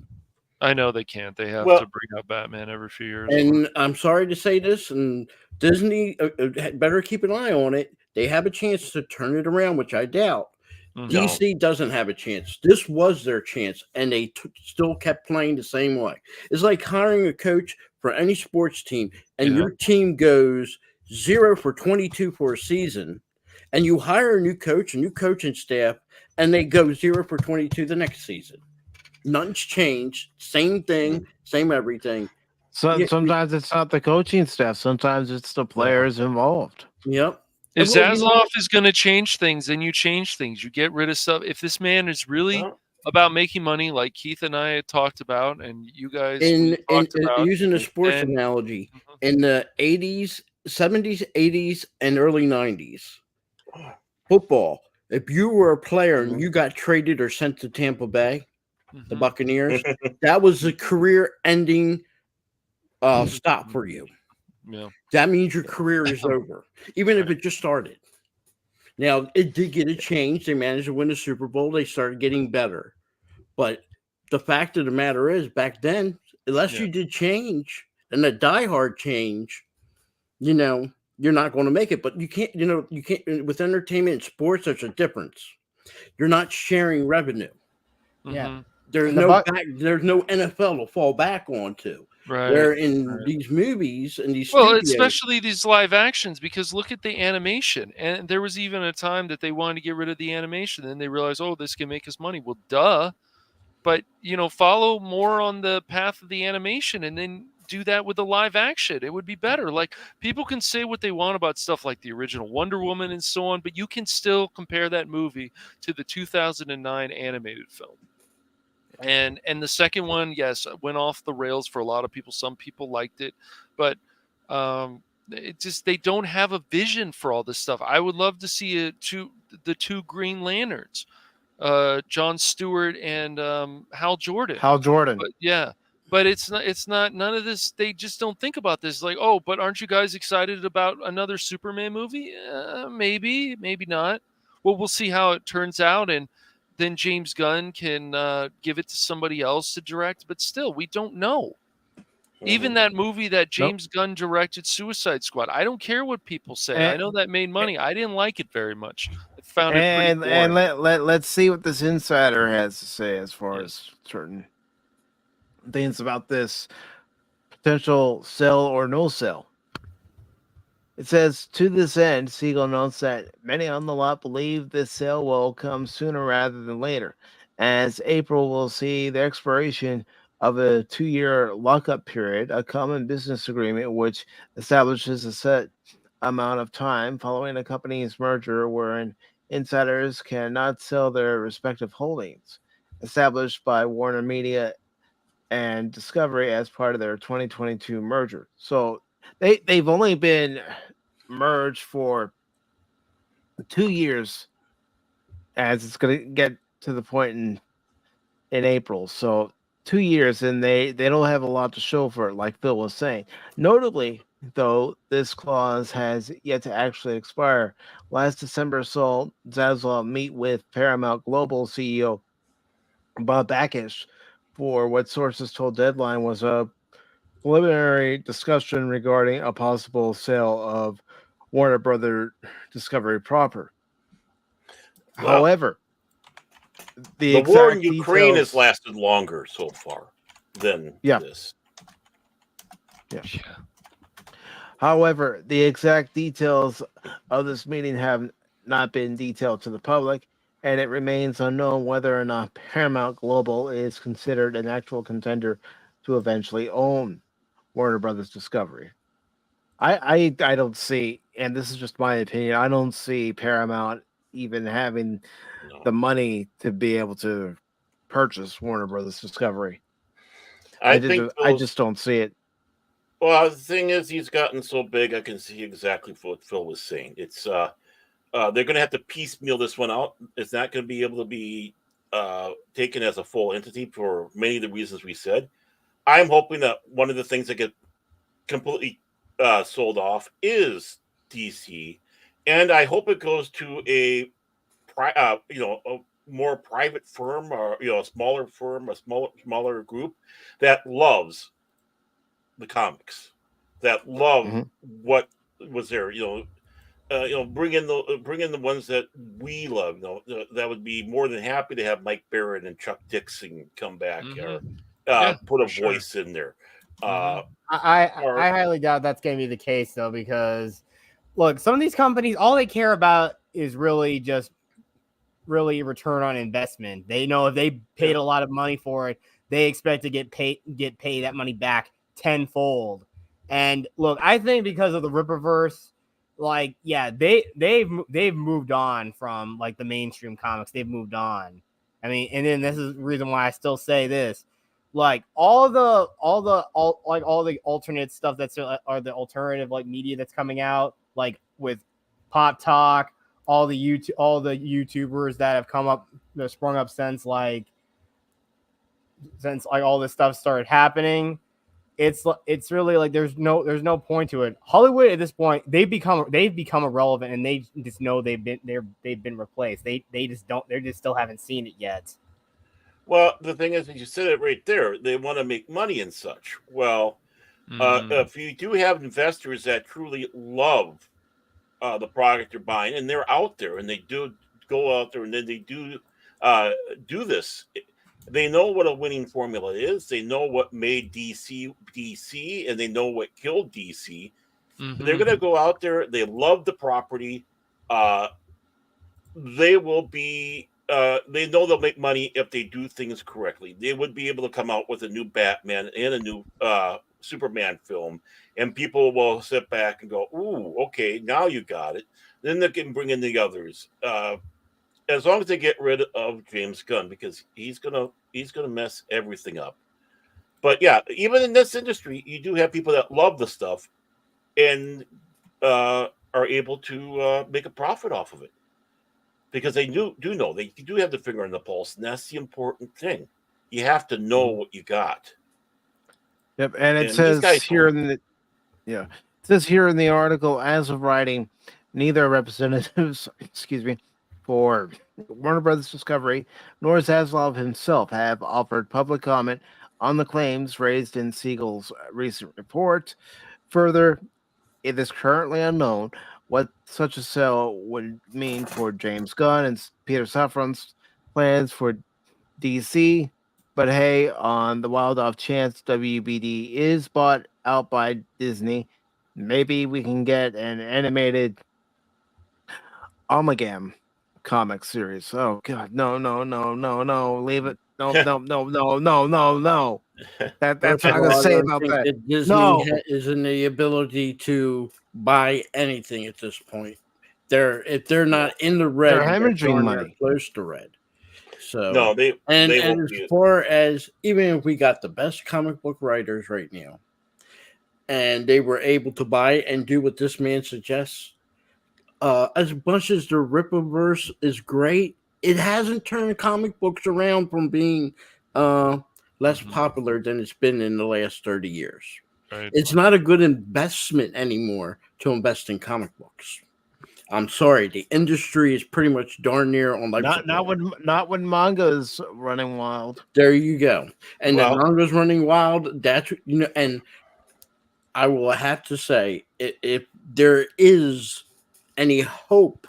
I know they can't. They have Well- to bring out Batman every few years. And I'm sorry to say this, and Disney had better keep an eye on it. They have a chance to turn it around, which I doubt. Mhm. DC doesn't have a chance. This was their chance, and they still kept playing the same way. It's like hiring a coach for any sports team, and Yeah. your team goes 0 for 22 for a season, and you hire a new coach, a new coaching staff, and they go 0 for 22 the next season. Nothing's changed. Same thing, same everything. So Yeah. sometimes it's not the coaching staff. Sometimes it's the players involved. Yep. If Well, you know Zaslav what? is going to change things, then you change things. You get rid of stuff. If this man is really Well, about making money, like Keith and I had talked about, and you guys In talked about, using a sports and- analogy, Mhm. in the 80s, 70s, 80s, and early 90s, football, if you were a player and you got traded or sent to Tampa Bay, the Mhm. Buccaneers, that was a career ending stop for you. Yeah. That means your career is over, even if it just started. Now, it did get a change. They managed to win the Super Bowl. They started getting better. But the fact of the matter is, back then, unless Yeah. you did change and a diehard change, you're not going to make it. But you can't, with entertainment and sports, there's a difference. You're not sharing revenue. Yeah. Mhm. There's And the no Bu- there's no NFL to fall back onto. Right. Where in right. these movies and these Well, studios, especially these live actions, because look at the animation. And there was even a time that they wanted to get rid of the animation. Then they realized, oh, this can make us money. Well, duh. But, follow more on the path of the animation and then do that with the live action. It would be better. Like, people can say what they want about stuff like the original Wonder Woman and so on, but you can still compare that movie to the 2009 animated film. And the second one, yes, went off the rails for a lot of people. Some people liked it, but it just, they don't have a vision for all this stuff. I would love to see the two Green Lanterns, John Stewart and Hal Jordan. Hal Jordan. But yeah, but it's not none of this. They just don't think about this. Like, oh, but aren't you guys excited about another Superman movie? Maybe not. Well, we'll see how it turns out, and then James Gunn can give it to somebody else to direct. But still, we don't know. Even that movie that James Gunn directed, Suicide Squad, I don't care what people say. I And- know that made money. I didn't like it very much. I found it And pretty boring. let's see what this insider has to say as far as certain things about this potential sell or no sell. It says, to this end, Siegel notes that many on the lot believe this sale will come sooner rather than later, as April will see the expiration of a 2-year lockup period, a common business agreement which establishes a set amount of time following a company's merger wherein insiders cannot sell their respective holdings, established by Warner Media and Discovery as part of their 2022 merger. So they've only been merged for 2 years, as it's going to get to the point in April. So 2 years, and they don't have a lot to show for it, like Phil was saying. Notably, though, this clause has yet to actually expire. Last December saw Zaslav meet with Paramount Global CEO Bob Bakish for what sources told Deadline was a preliminary discussion regarding a possible sale of Warner Brother Discovery proper. Well, However, the war in exact Ukraine has details- lasted longer so far than Yeah. this. Yeah. However, the exact details of this meeting have not been detailed to the public, and it remains unknown whether or not Paramount Global is considered an actual contender to eventually own Warner Brothers Discovery. I don't see, and this is just my opinion, I don't see Paramount even having No. the money to be able to purchase Warner Brothers Discovery. I I just don't see it. Well, the thing is, he's gotten so big. I can see exactly what Phil was saying. It's they're going to have to piecemeal this one out. It's not going to be able to be taken as a full entity for many of the reasons we said. I'm hoping that one of the things that get completely sold off is DC, and I hope it goes to a more private firm, or a smaller firm, a smaller group that loves the comics, that love what was there. Bring in the ones that we love. That would be more than happy to have Mike Barrett and Chuck Dixon come back, or put a sure. voice in there. I highly doubt that's going to be the case, though, because look, some of these companies, all they care about is really just return on investment. They know if they paid a lot of money for it, they expect to get paid that money back tenfold. And look, I think because of the Rippaverse, they've moved on from like the mainstream comics. They've moved on. I mean, and then this is the reason why I still say this. Like all the alternate stuff that's are the alternative like media that's coming out, like with Pop Talk, all the YouTubers that have come up, sprung up since like all this stuff started happening. It's really like there's no point to it. Hollywood at this point, they've become irrelevant, and they just know they've been replaced. They just still haven't seen it yet. Well, the thing is, you said it right there. They want to make money and such. Well, if you do have investors that truly love the product they're buying, and they're out there, and they do go out there, and then they do this. They know what a winning formula is. They know what made DC, and they know what killed DC. They're going to go out there. They love the property. They will be. They know they'll make money if they do things correctly. They would be able to come out with a new Batman and a new Superman film, and people will sit back and go, "Ooh, okay, now you got it." Then they can bring in the others. As long as they get rid of James Gunn, because he's gonna mess everything up. But yeah, even in this industry, you do have people that love the stuff and are able to make a profit off of it, because they do know, they do have the finger on the pulse, and that's the important thing. You have to know what you got. Yep, and it says here in the article, as of writing, neither representatives, for Warner Brothers Discovery nor Zaslav himself have offered public comment on the claims raised in Siegel's recent report. Further, it is currently unknown what such a sale would mean for James Gunn and Peter Safran's plans for DC. But hey, on the wild off chance WBD is bought out by Disney, maybe we can get an animated Omegam comic series. Oh God, no, leave it. No. That's First what of I'm gonna all, I say don't about think that. that Disney No. is in the ability to buy anything at this point. If they're not in the red, They're hemorrhaging darn near money. close to red. So No, they and won't as be. far as even if we got the best comic book writers right now, and they were able to buy and do what this man suggests, as much as the Rippaverse is great, it hasn't turned comic books around from being less popular than it's been in the last 30 years. Right. It's not a good investment anymore to invest in comic books. I'm sorry, the industry is pretty much darn near on life support. Not when manga's running wild. There you go. And Well- the manga's running wild. That's and I will have to say, if there is any hope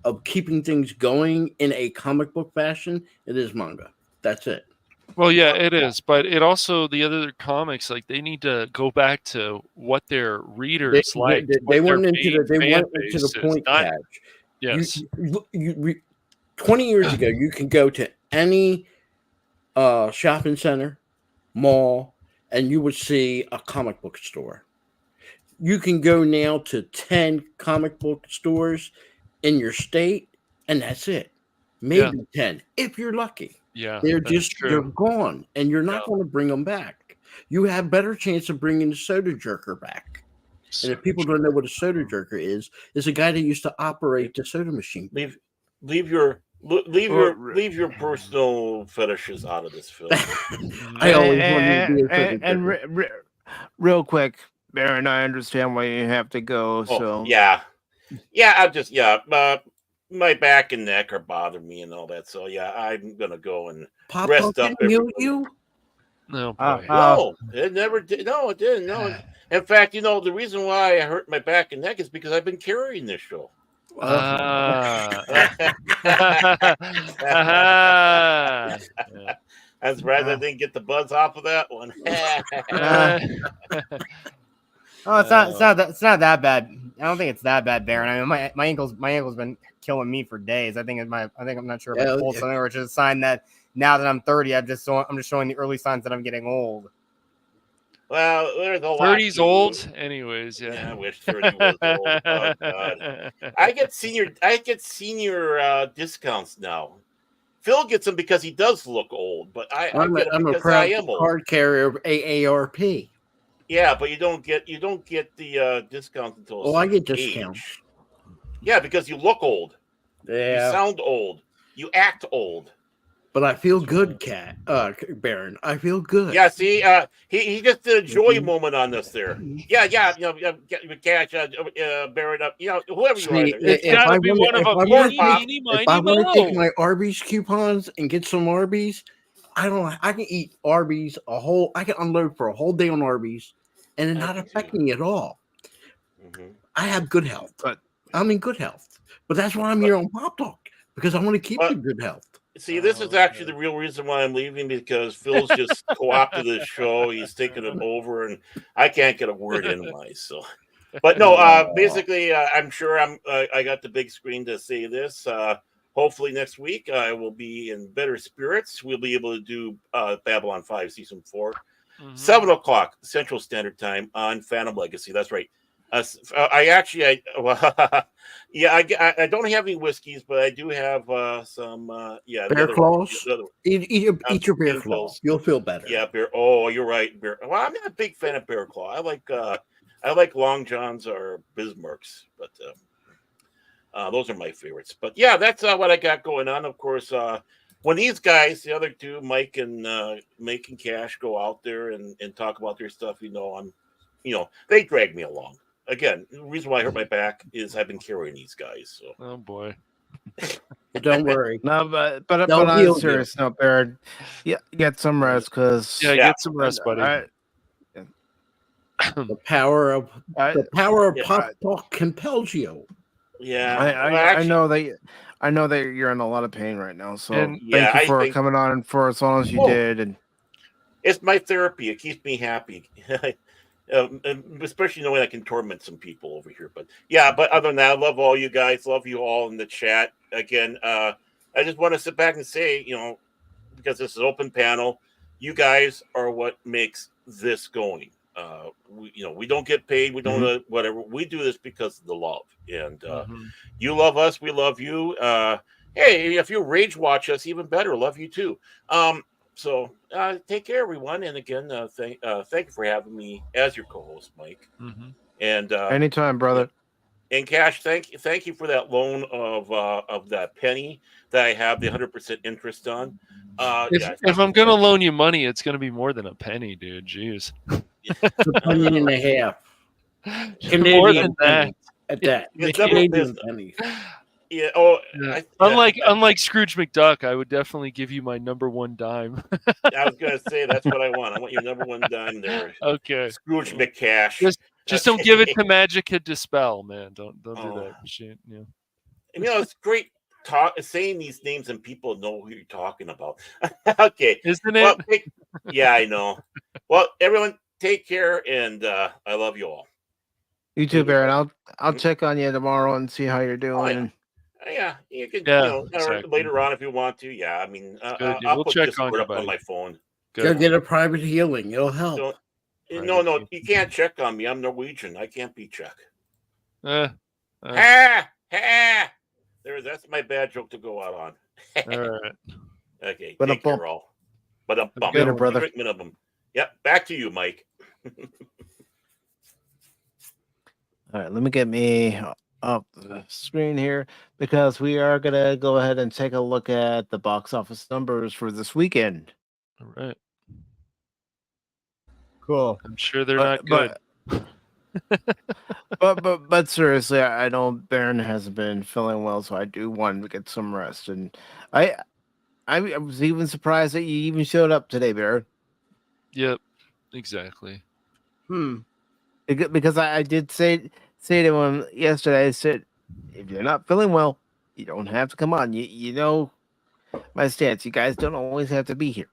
of keeping things going in a comic book fashion, it is manga. That's it. Well, yeah, it is, but it also the other comics like they need to go back to what their readers like. They went into the point catch. Yes. 20 years ago, you can go to any shopping center, mall, and you would see a comic book store. You can go now to 10 comic book stores in your state, and that's it. Maybe 10, if you're lucky. Yeah, They're that's they're true. gone, and you're not going to bring them back. You have better chance of bringing the soda jerker back. And if people don't know what a soda jerker is a guy that used to operate the soda machine. Leave your personal fetishes out of this film. I always wanted to be a soda jerker. And real quick, Baron, I understand why you have to go. So yeah, I just my back and neck are bothering me and all that. So yeah, I'm gonna go and Pop rest up. you? No, boy. No, it never did. No, it didn't. No. In fact, the reason why I hurt my back and neck is because I've been carrying this show. I'm surprised I didn't get the buzz off of that one. Oh, it's not that bad. I don't think it's that bad, Baron. I mean, my ankle's been killing me for days. I think I'm not sure if I pulled something, or it's just a sign that now that I'm 30, I'm just showing the early signs that I'm getting old. Well, there's a lot. 30's old, anyways. Yeah, I wish 30 was old. Oh, God. I get senior discounts now. Phil gets them because he does look old, but I'm a proud card carrier of AARP. Yeah, but you don't get the discounts until. I get discounts. Yeah, because you look old. Yeah, you sound old. You act old. But I feel good, Baron. I feel good. Yeah, see, he just did a joy moment on this there. Yeah, Cash, Baron up, whoever you are. It's got to be one of them. If I want to take my Arby's coupons and get some Arby's, I can eat Arby's I can unload for a whole day on Arby's, and it not affect me at all. Mm-hmm. I have good health. I'm in good health. But that's why I'm here on Pop Talk, because I want to keep the good health. See, this is actually the real reason why I'm leaving, because Phil's just co-opted this show. He's taking it over, and I can't get a word in so. But no, basically, I'm sure I got the big screen to say this. Hopefully next week I will be in better spirits. We'll be able to do Babylon 5 Season 4. 7 o'clock Central Standard Time on Phantom Legacy. That's right. I don't have any whiskeys, but I do have some. Bear claws. Eat your bear claws. You'll feel better. Yeah, bear. Oh, you're right. Bear. Well, I'm not a big fan of bear claw. I like Long Johns or Bismarcks, but those are my favorites. But yeah, that's what I got going on. Of course, when these guys, the other two, Mike and Cash, go out there and talk about their stuff, they drag me along. Again, the reason why I hurt my back is I've been carrying these guys. So. Oh boy. Don't worry. No, but on a serious note, Baron, get some rest, because get some rest, buddy. The power of Pop Talk compels you. Yeah, I know that. I know that you're in a lot of pain right now, so And- Yeah, thank you I for think- coming on for as long as you Oh. did. And It's my therapy. It keeps me happy. And especially knowing I can torment some people over here. But yeah, but other than that, I love all you guys. Love you all in the chat. Again, I just want to sit back and say, because this is open panel, you guys are what makes this going. We don't get paid. We don't whatever. We do this because of the love. And Mhm. you love us. We love you. Hey, if you rage watch us, even better. Love you too. So take care, everyone. And again, thank you for having me as your co-host, Mike. Mhm. And anytime, brother. and Cash, thank you for that loan of that penny that I have the 100% interest on. If I'm gonna loan you money, it's gonna be more than a penny, dude. Jeez. It's a penny and a half. More Canadian than that. pennies at that. It's double Canadian business. pennies. Yeah. Oh, Yeah. Unlike Scrooge McDuck, I would definitely give you my number one dime. I was gonna say that's what I want. I want your number one dime there, Okay. Scrooge McCash. Just don't give it to Magic Kid Dispel, man. Don't do Oh. that shit. Yeah. And, it's great saying these names and people know who you're talking about. Okay. Isn't it? Well, yeah, I know. Well, everyone, take care, and I love you all. You too, Baron. I'll check on you tomorrow and see how you're doing. Yeah, you can. Yeah, or exactly. later on if you want to. Yeah, I mean, good, dude. I'll We'll put check Discord on you, up on buddy. my phone. Go Good. get a private healing. It'll help. No, Private no, key. you can't check on me. I'm Norwegian. I can't be Czech. Uh, Ha! That's my bad joke to go out on. all right. Okay, But a take care, bump. all. But a bump. Later, brother. Strict minimum. Yep, back to you, Mike. All right, let me get me up the screen here because we are gonna go ahead and take a look at the box office numbers for this weekend. All right. Cool. I'm sure they're not good. But seriously, I know Baron hasn't been feeling well, so I do want to get some rest. And I was even surprised that you even showed up today, Baron, Yep. Exactly. because I did say to him yesterday. I said, if you're not feeling well, you don't have to come on. You know my stance. You guys don't always have to be here.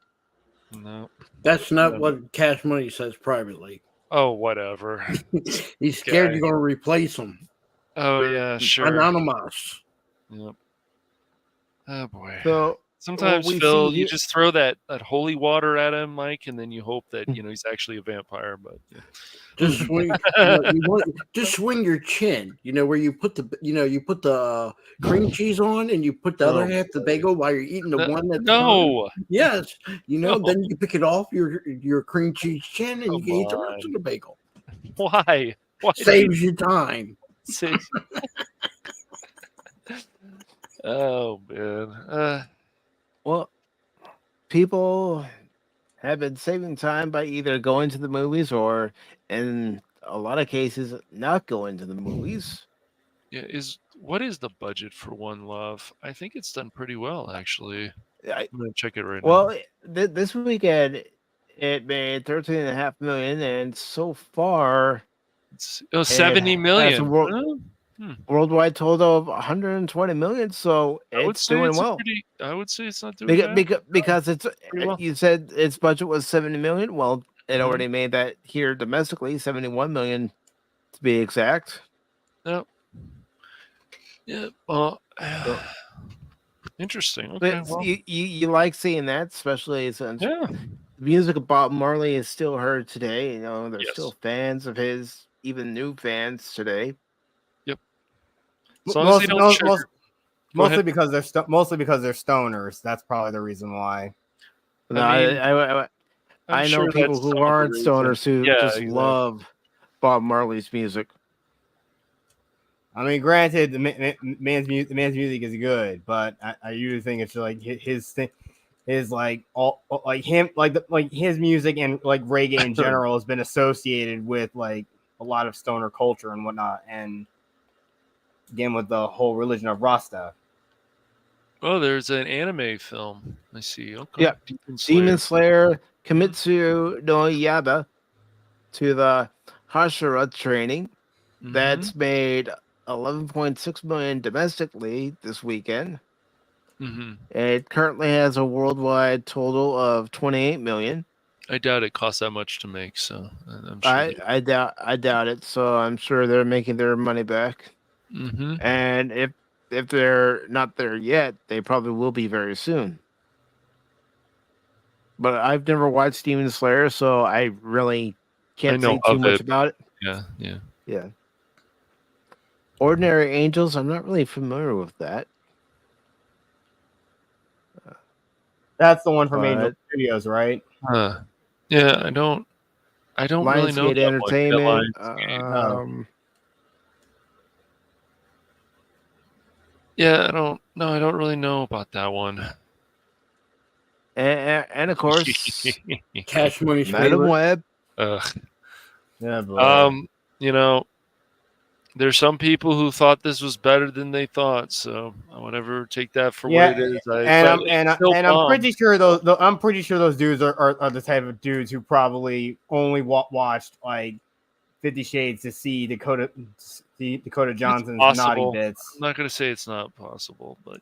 No. That's not what Cash Money says privately. Oh, whatever. He's scared Okay. you're going to replace him. Oh yeah, sure. Anonymous. Yep. Oh boy. So Sometimes, we Phil, see you here- just throw that holy water at him, Mike, and then you hope that he's actually a vampire. But Just swing. Just swing your chin. Where you put the cream cheese on, and you put the other half the bagel while you're eating the one that's no. Yes, No. then you pick it off your cream cheese chin, and you Come can eat the on. rest of the bagel. Why? Why? Saves you time. Saves- oh man. Well, people have been saving time by either going to the movies or, in a lot of cases, not going to the movies. Yeah. What is the budget for One Love? I think it's done pretty well, actually. I- I'm gonna check it right Well, this weekend it made 13.5 million, and so far now. It's 70 has a million. world- Huh? worldwide total of 120 million. So I would it's say doing it's well. I would say it's not doing bad. Because it's Pretty well. you said its budget was 70 million. Well, it Mhm. already made that here domestically 71 million to be exact. Yeah. Interesting. Okay. But Well, you like seeing that, especially since yeah. the music of Bob Marley is still heard today. There's Yes. still fans of his, even new fans today. As long as they don't sugar- Go Mostly ahead. because they're stoners. That's probably the reason why. No, mean, I I'm know sure people that's who some of the aren't reason. stoners who Yeah, just exactly. love Bob Marley's music. I mean, granted, the man's music is good, but I usually think it's like his thing is like all like him like his music and like reggae in general has been associated with like a lot of stoner culture and whatnot, and again with the whole religion of Rasta. Oh, there's an anime film. I see. Okay. Yeah. Slayer. Demon Slayer Kimetsu no Yaiba to the Hashira training. Mhm. That's made 11.6 million domestically this weekend. Hmm. It currently has a worldwide total of 28 million. I doubt it costs that much to make, so I'm sure. I doubt it. So I'm sure they're making their money back. Mm-hmm. And if they're not there yet, they probably will be very soon. But I've never watched Demon Slayer, so I really can't know say too of much it. about it. Yeah, yeah. Yeah. Ordinary Angels, I'm not really familiar with that. That's the one from Angel But Studios, right? Yeah, I don't really know Lionsgate that much. Yeah, Entertainment. Lionsgate. Yeah, I don't really know about that one. And of course, Cash Money's Madam favorite. Web. Ugh. Yeah, boy. You know, there's some people who thought this was better than they thought, so I would never take that for what it is. I'm pretty sure I'm pretty sure those dudes are the type of dudes who probably only watched like 50 Shades to see Dakota Johnson's naughty possible. bits. I'm not gonna say it's not possible, but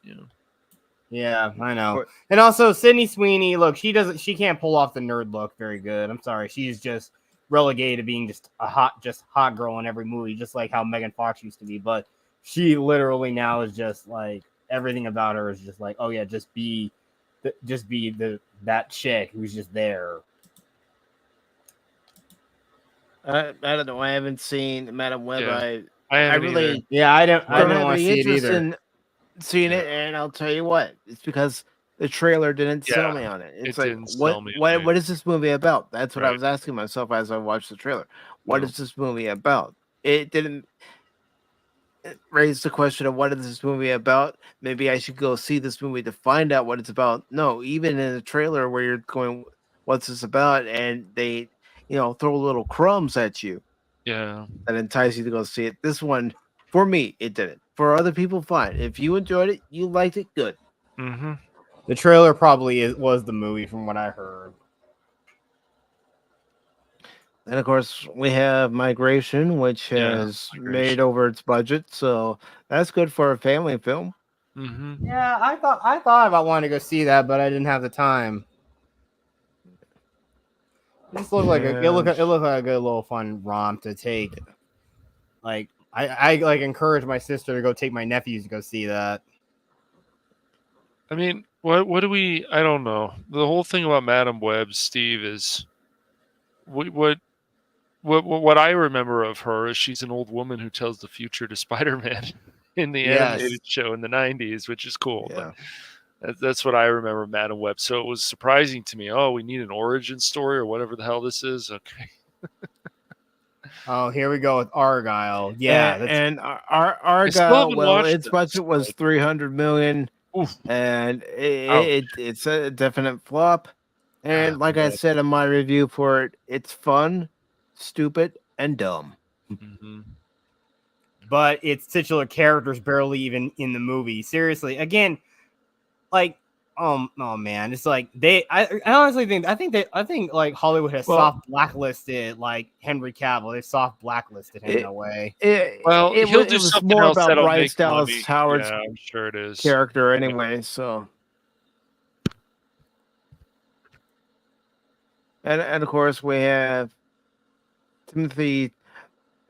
Yeah, I know. And also Sydney Sweeney, look, she can't pull off the nerd look very good. I'm sorry. She's just relegated to being just a hot girl in every movie, just like how Megan Fox used to be. But she literally now is just like everything about her is just like, oh yeah, just be that chick who's just there. I don't know. I haven't seen Madam Web. Yeah. I really I didn't don't want have to any see it interest either. in seeing it, and I'll tell you what, it's because the trailer didn't sell me on it. It's like, didn't sell me on it. what is this movie about? That's what I Right. was asking myself as I watched the trailer. What Yeah. is this movie about? It didn't raise the question of what is this movie about? Maybe I should go see this movie to find out what it's about. No, even in the trailer where you're going, what's this about? And they, throw little crumbs at you. Yeah. That entice you to go see it. This one, for me, it didn't. For other people, fine. If you enjoyed it, you liked it, good. Mm-hmm. The trailer probably was the movie from what I heard. And of course, we have Migration, which has made over its budget, so that's good for a family film. Mm-hmm. Yeah, I thought about wanting to go see that, but I didn't have the time. It just looked like it looked like a good little fun romp to take. Like I like encourage my sister to go take my nephews to go see that. I mean, what do we? I don't know. The whole thing about Madam Web, Steve, is what I remember of her is she's an old woman who tells the future to Spider-Man in the animated show in the 90s, which is cool. Yeah. But that's what I remember of Madam Web. So it was surprising to me. Oh, we need an origin story or whatever the hell this is. Okay. Oh, here we go with Argyle. Yeah, and Argyle. Well, its budget was $300 million, Oof. and it's a definite flop. And like I said in my review for it, it's fun, stupid, and dumb. Mm-hmm. But its titular character's barely even in the movie. Seriously, again, like, oh man, it's like I honestly think like Hollywood has soft blacklisted like Henry Cavill. They soft blacklisted him in a way. He'll do something more else about that'll Bryce make Dallas money. Howard's Yeah, I'm sure it is. character anyway. So, and of course we have Timothy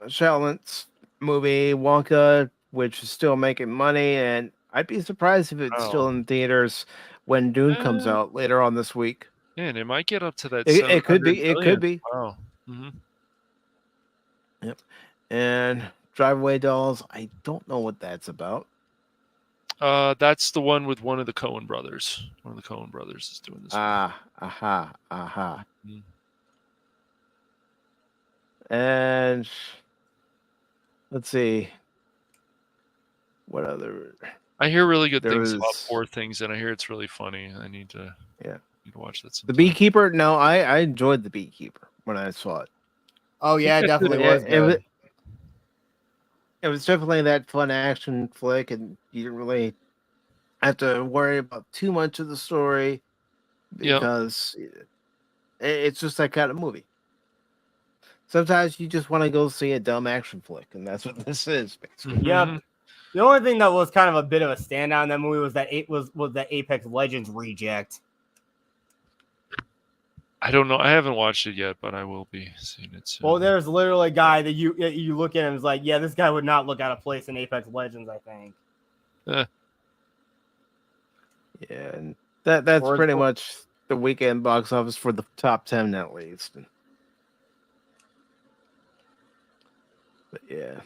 Chalamet's movie Wonka, which is still making money, and I'd be surprised if it's still in theaters when Dune comes out later on this week. Yeah, and it might get up to that. It could be. It could be. Wow. Mm-hmm. Yep. And Drive Away Dolls. I don't know what that's about. That's the one with one of the Coen brothers. One of the Coen brothers is doing this. Aha. Mm. And let's see. What other? I hear really good things about Poor Things, and I hear it's really funny. I need to watch that sometime. The Beekeeper. No, I enjoyed The Beekeeper when I saw it. Oh yeah, it definitely was. It was definitely that fun action flick, and you didn't really have to worry about too much of the story because it's just that kind of movie. Sometimes you just want to go see a dumb action flick, and that's what this is, basically. Yep. Mhm. The only thing that was kind of a bit of a standout in that movie was that Apex Legends reject. I don't know. I haven't watched it yet, but I will be seeing it soon. Well, there's literally a guy that you look at him and is like, yeah, this guy would not look out of place in Apex Legends, I think. Yeah, and that's Or- pretty or- much the weekend box office for the top 10 at least. But yeah.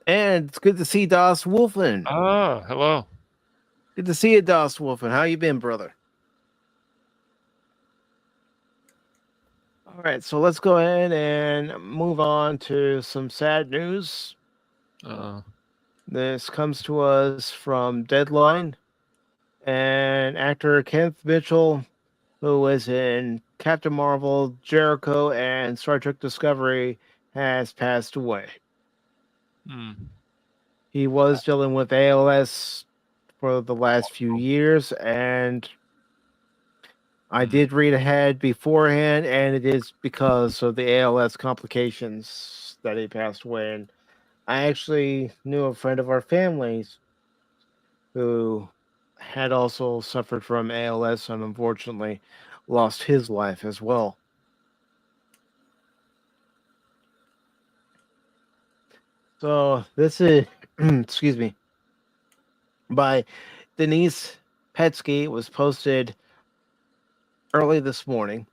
And it's good to see Das Wolfen. Ah, hello. Good to see you, Das Wolfen. How you been, brother? All right, so let's go ahead and move on to some sad news. This comes to us from Deadline, and actor Kenneth Mitchell, who was in Captain Marvel, Jericho, and Star Trek Discovery, has passed away. Hmm. He was dealing with ALS for the last few years, and I did read ahead beforehand, and it is because of the ALS complications that he passed away. And I actually knew a friend of our family's who had also suffered from ALS and unfortunately lost his life as well. So this is, excuse me, by Denise Petsky. It was posted early this morning.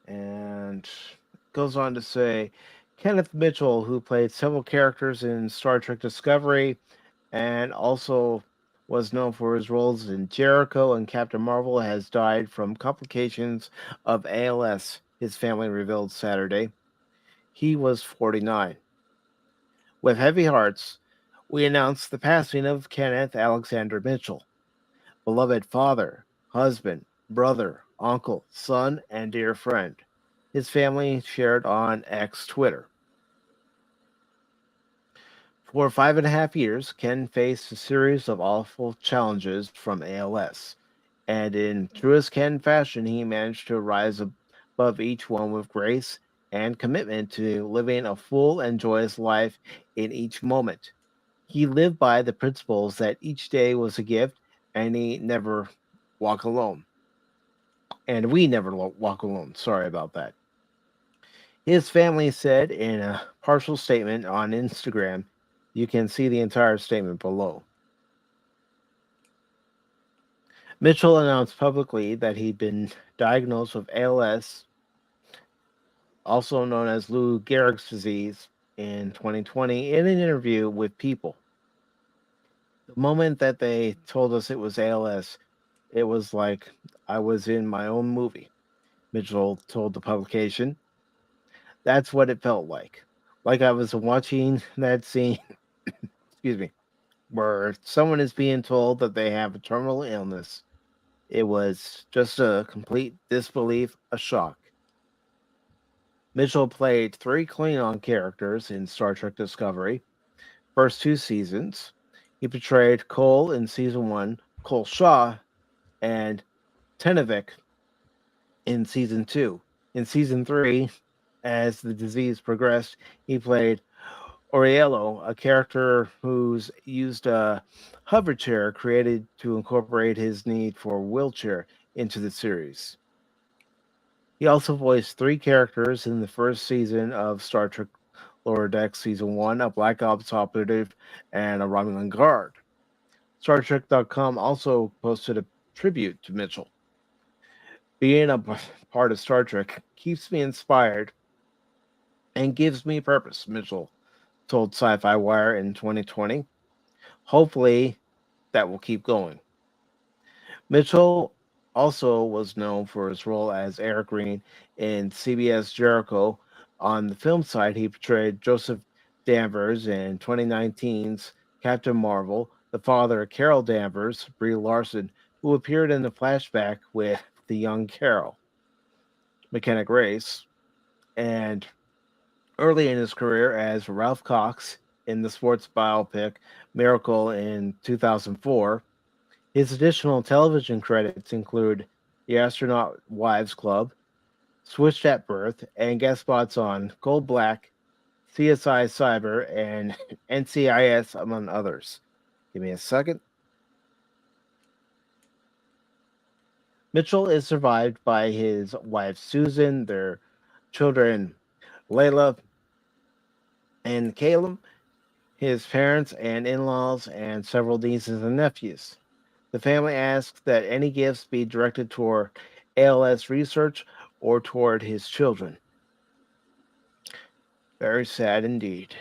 And goes on to say, Kenneth Mitchell, who played several characters in Star Trek Discovery and also was known for his roles in Jericho and Captain Marvel, has died from complications of ALS, his family revealed Saturday. He was 49. With heavy hearts, we announce the passing of Kenneth Alexander Mitchell, beloved father, husband, brother, uncle, son, and dear friend. His family shared on X Twitter. For 5.5 years, Ken faced a series of awful challenges from ALS, and in truest Ken fashion, he managed to rise above each one with grace and commitment to living a full and joyous life in each moment. He lived by the principles that each day was a gift, and he never walk alone. And we never walk alone. Sorry about that. His family said in a partial statement on Instagram. You can see the entire statement below. Mitchell announced publicly that he'd been diagnosed with ALS, also known as Lou Gehrig's disease, in 2020 in an interview with People. The moment that they told us it was ALS, it was like I was in my own movie, Mitchell told the publication. That's what it felt like. Like I was watching that scene, excuse me, where someone is being told that they have a terminal illness. It was just a complete disbelief, a shock. Mitchell played 3 Klingon characters in Star Trek Discovery. First 2 seasons, he portrayed Cole in season 1, Cole Shaw, and Tenevik in season 2. In season 3, as the disease progressed, he played Auriello, a character who's used a hover chair created to incorporate his need for a wheelchair into the series. He also voiced 3 characters in the first season of Star Trek Lower Decks Season 1, a Black Ops operative and a Romulan guard. StarTrek.com also posted a tribute to Mitchell. Being a part of Star Trek keeps me inspired and gives me purpose, Mitchell told Sci-Fi Wire in 2020. Hopefully, that will keep going. Mitchell also was known for his role as Eric Green in CBS Jericho. On the film side, he portrayed Joseph Danvers in 2019's Captain Marvel, the father of Carol Danvers, Brie Larson, who appeared in the flashback with the young Carol, McKenna Grace, and early in his career as Ralph Cox in the sports biopic Miracle in 2004. His additional television credits include The Astronaut Wives Club, Switched at Birth, and guest spots on Gold Black, CSI Cyber, and NCIS, among others. Give me a second. Mitchell is survived by his wife Susan, their children Layla and Caleb, his parents and in-laws, and several nieces and nephews. The family asks that any gifts be directed toward ALS research or toward his children. Very sad indeed.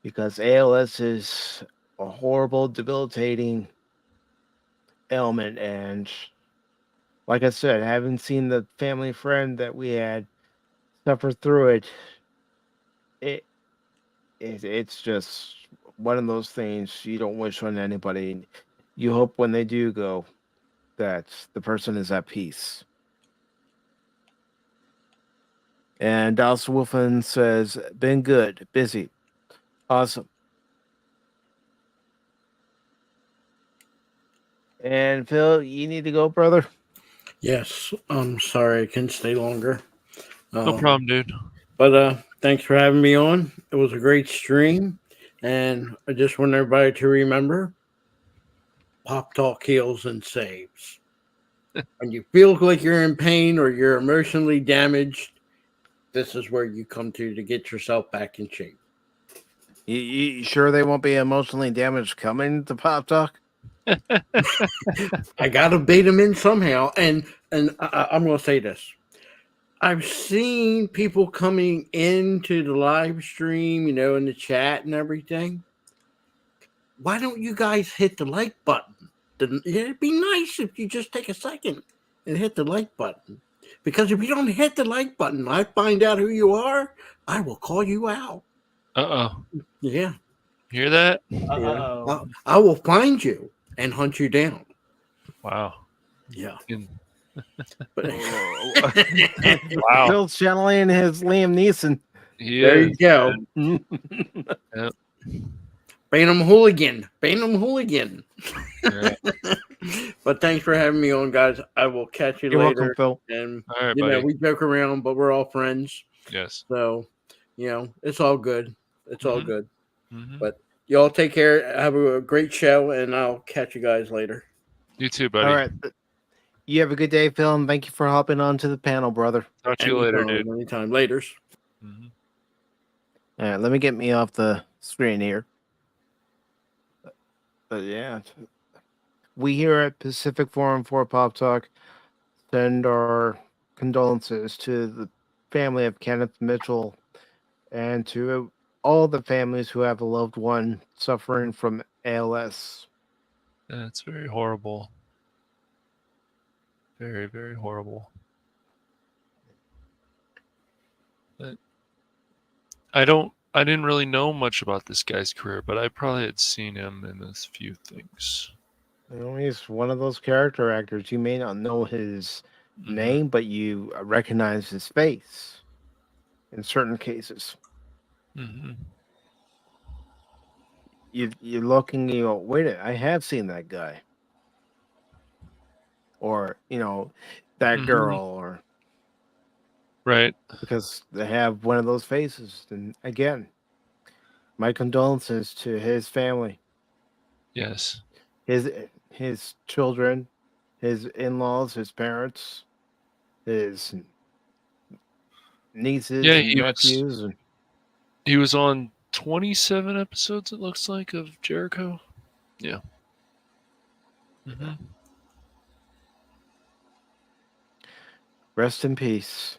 Because ALS is a horrible, debilitating ailment, and like I said, having seen the family friend that we had suffer through it's just one of those things you don't wish on anybody. You hope when they do go that the person is at peace. And Dallas Wolfen says, been good, busy. Awesome. And Phil, you need to go, brother. Yes, I'm sorry I couldn't stay longer. No problem, dude. But thanks for having me on. It was a great stream, and I just want everybody to remember: Pop Talk heals and saves. When you feel like you're in pain or you're emotionally damaged, this is where you come to get yourself back in shape. You sure they won't be emotionally damaged coming to Pop Talk? I gotta bait them in somehow, and I'm gonna say this: I've seen people coming into the live stream, in the chat and everything. Why don't you guys hit the like button? It'd be nice if you just take a second and hit the like button, because if you don't hit the like button, I find out who you are, I will call you out. Yeah. Hear that? Uh-oh. I will find you and hunt you down. Wow. Yeah. Wow. Phil's channeling his Liam Neeson. There you go. Yep. Bantam Hooligan. Bantam Hooligan. Yeah. But thanks for having me on, guys. I will catch you You're later. welcome, Phil. And All right, buddy. we joke around, but we're all friends. Yes. So, it's all good. It's all Mhm. good. Mhm. But y'all take care. Have a great show, and I'll catch you guys later. You too, buddy. All right. You have a good day, Phil, and thank you for hopping onto the panel, brother. Talk to you later, dude. Anytime. Laters. Mhm. All right, let me get me off the screen here. But yeah, we here at Pacific Forum for Pop Talk send our condolences to the family of Kenneth Mitchell and to all the families who have a loved one suffering from ALS. That's very horrible. Very, very horrible. But I didn't really know much about this guy's career, but I probably had seen him in a few things. He's one of those character actors. You may not know his Mhm. name, but you recognize his face in certain cases. Mhm. You look and you go, wait a minute, I have seen that guy. Or, that Mhm. girl, or Right. because they have one of those faces. And again, my condolences to his family, Yes. his children, his in-laws, his parents, his nieces Yeah, and he was nephews. And he was on 27 episodes, it looks like, of Jericho. Yeah. Mhm. rest in peace.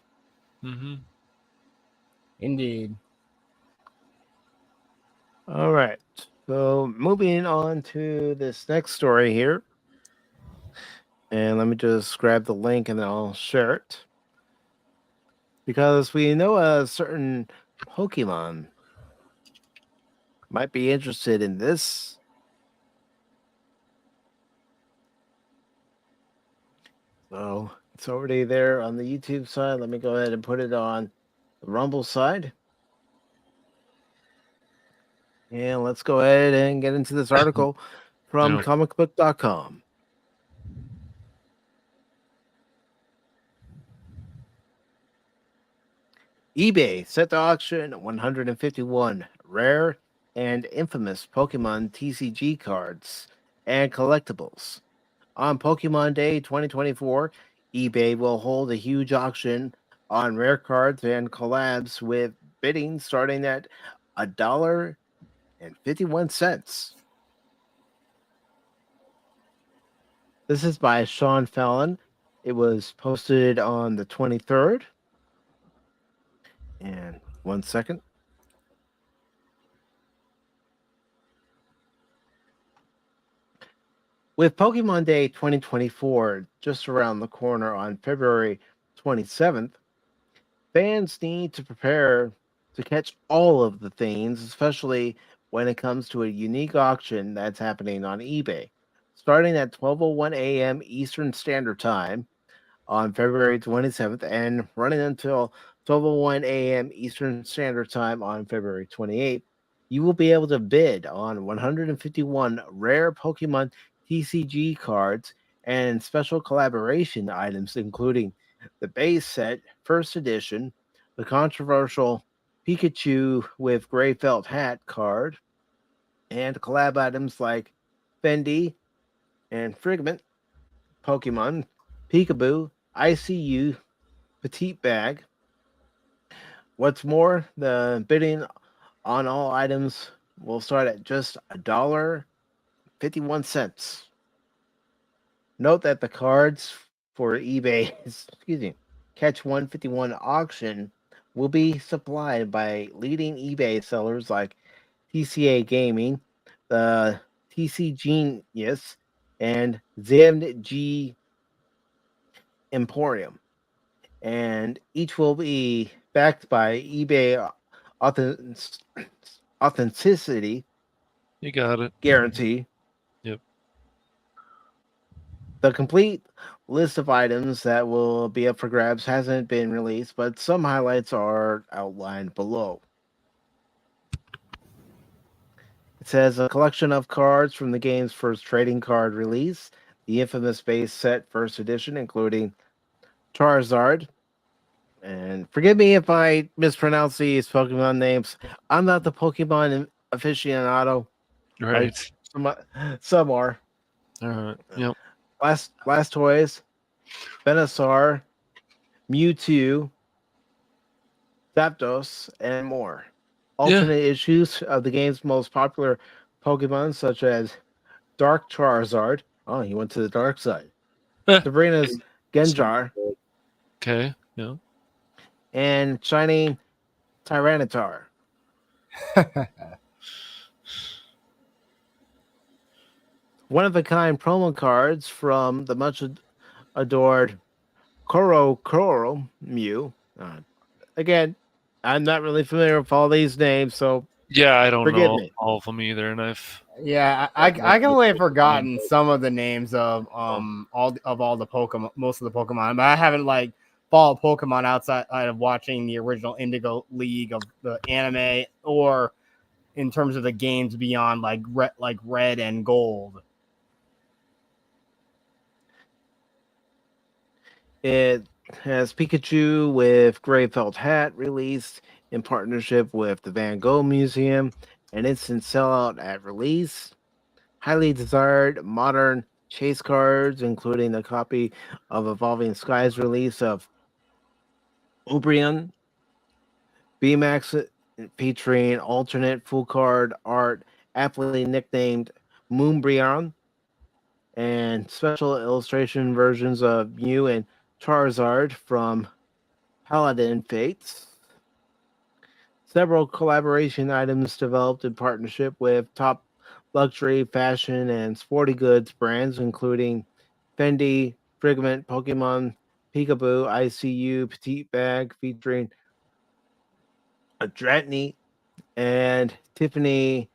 Mhm. Indeed. All right. So moving on to this next story here. And let me just grab the link and then I'll share it. Because we know a certain Pokemon might be interested in this. So it's already there on the YouTube side. Let me go ahead and put it on the Rumble side. And let's go ahead and get into this article from Yeah. comicbook.com. eBay set to auction 151 rare and infamous Pokemon TCG cards and collectibles. On Pokemon Day 2024, eBay will hold a huge auction on rare cards and collabs with bidding starting at $1.51. This is by Sean Fallon. It was posted on the 23rd. And 1 second. With Pokemon Day 2024 just around the corner on February 27th, fans need to prepare to catch all of the things, especially when it comes to a unique auction that's happening on eBay. Starting at 12:01 a.m. Eastern Standard Time on February 27th and running until 12:01 a.m. Eastern Standard Time on February 28th, you will be able to bid on 151 rare Pokemon TCG cards and special collaboration items, including the base set, first edition, the controversial Pikachu with gray felt hat card, and collab items like Fendi and Frigment, Pokemon, Peekaboo, ICU, Petite Bag. What's more, the bidding on all items will start at just $1.51. Note that the cards for eBay's Catch 151 auction will be supplied by leading eBay sellers like TCA Gaming, the TC Genius, and ZMG Emporium. And each will be backed by eBay authenticity You got it. guarantee. Yep. The complete list of items that will be up for grabs hasn't been released, but some highlights are outlined below. It says a collection of cards from the game's first trading card release, the infamous base set first edition, including Charizard. And forgive me if I mispronounce these Pokemon names. I'm not the Pokemon aficionado. Right. Some are. All right. Yep. Blastoise, Venusaur, Mewtwo, Zapdos, and more. Alternate issues of the game's most popular Pokemon, such as Dark Charizard. Oh, he went to the dark side. Sabrina's Genjar. Okay. Yeah. And Shining Tyranitar. One of a kind promo cards from the much adored Koro Mew. Again, I'm not really familiar with all these names, so Yeah, I don't forgive know me. all of them either, and I've I completely have forgotten some of the names of all the Pokemon, most of the Pokemon, but I haven't like followed Pokemon outside of watching the original Indigo League of the anime or in terms of the games beyond like Red and Gold. It has Pikachu with gray felt hat released in partnership with the Van Gogh Museum, an instant sellout at release. Highly desired modern chase cards, including a copy of Evolving Skies release of Umbreon, VMAX featuring alternate full card art, aptly nicknamed Moonbreon, and special illustration versions of Mew and Charizard from Paladin Fates. Several collaboration items developed in partnership with top luxury fashion and sporty goods brands, including Fendi, Frigment, Pokemon, Peekaboo, ICU, Petite Bag, featuring Dratini and Tiffany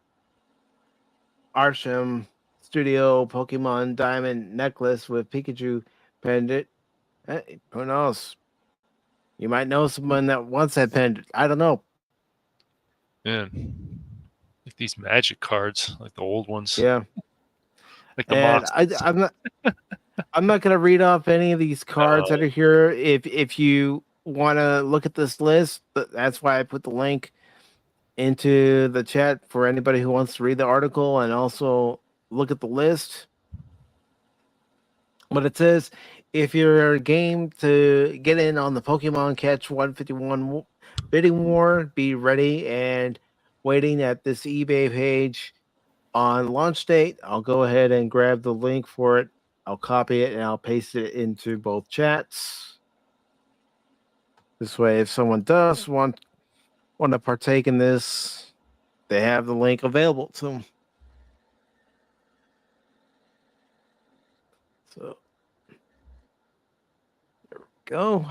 Arsham Studio Pokemon Diamond Necklace with Pikachu pendant. Hey, who knows? You might know someone that wants that pendant. I don't know. man, like these magic cards, like the old ones, Yeah. like the And monsters. I'm not gonna read off any of these cards that are here. If you want to look at this list, that's why I put the link into the chat for anybody who wants to read the article and also look at the list. But it says if you're game to get in on the Pokemon Catch 151 bidding war, be ready and waiting at this eBay page on launch date. I'll go ahead and grab the link for it. I'll copy it and I'll paste it into both chats. This way, if someone does want to partake in this, they have the link available to them. So there we go.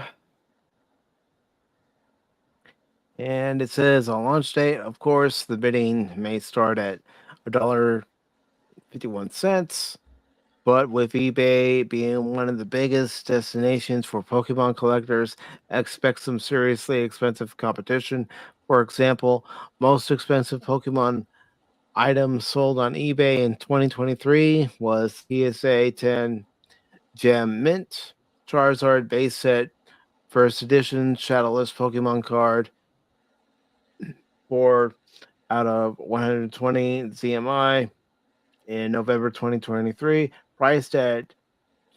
And it says on launch date, of course, the bidding may start at $1.51. But with eBay being one of the biggest destinations for Pokemon collectors, expect some seriously expensive competition. For example, most expensive Pokemon items sold on eBay in 2023 was PSA 10 Gem Mint, Charizard base set, first edition Shadowless Pokemon card, 4 out of 120 ZMI in November 2023, priced at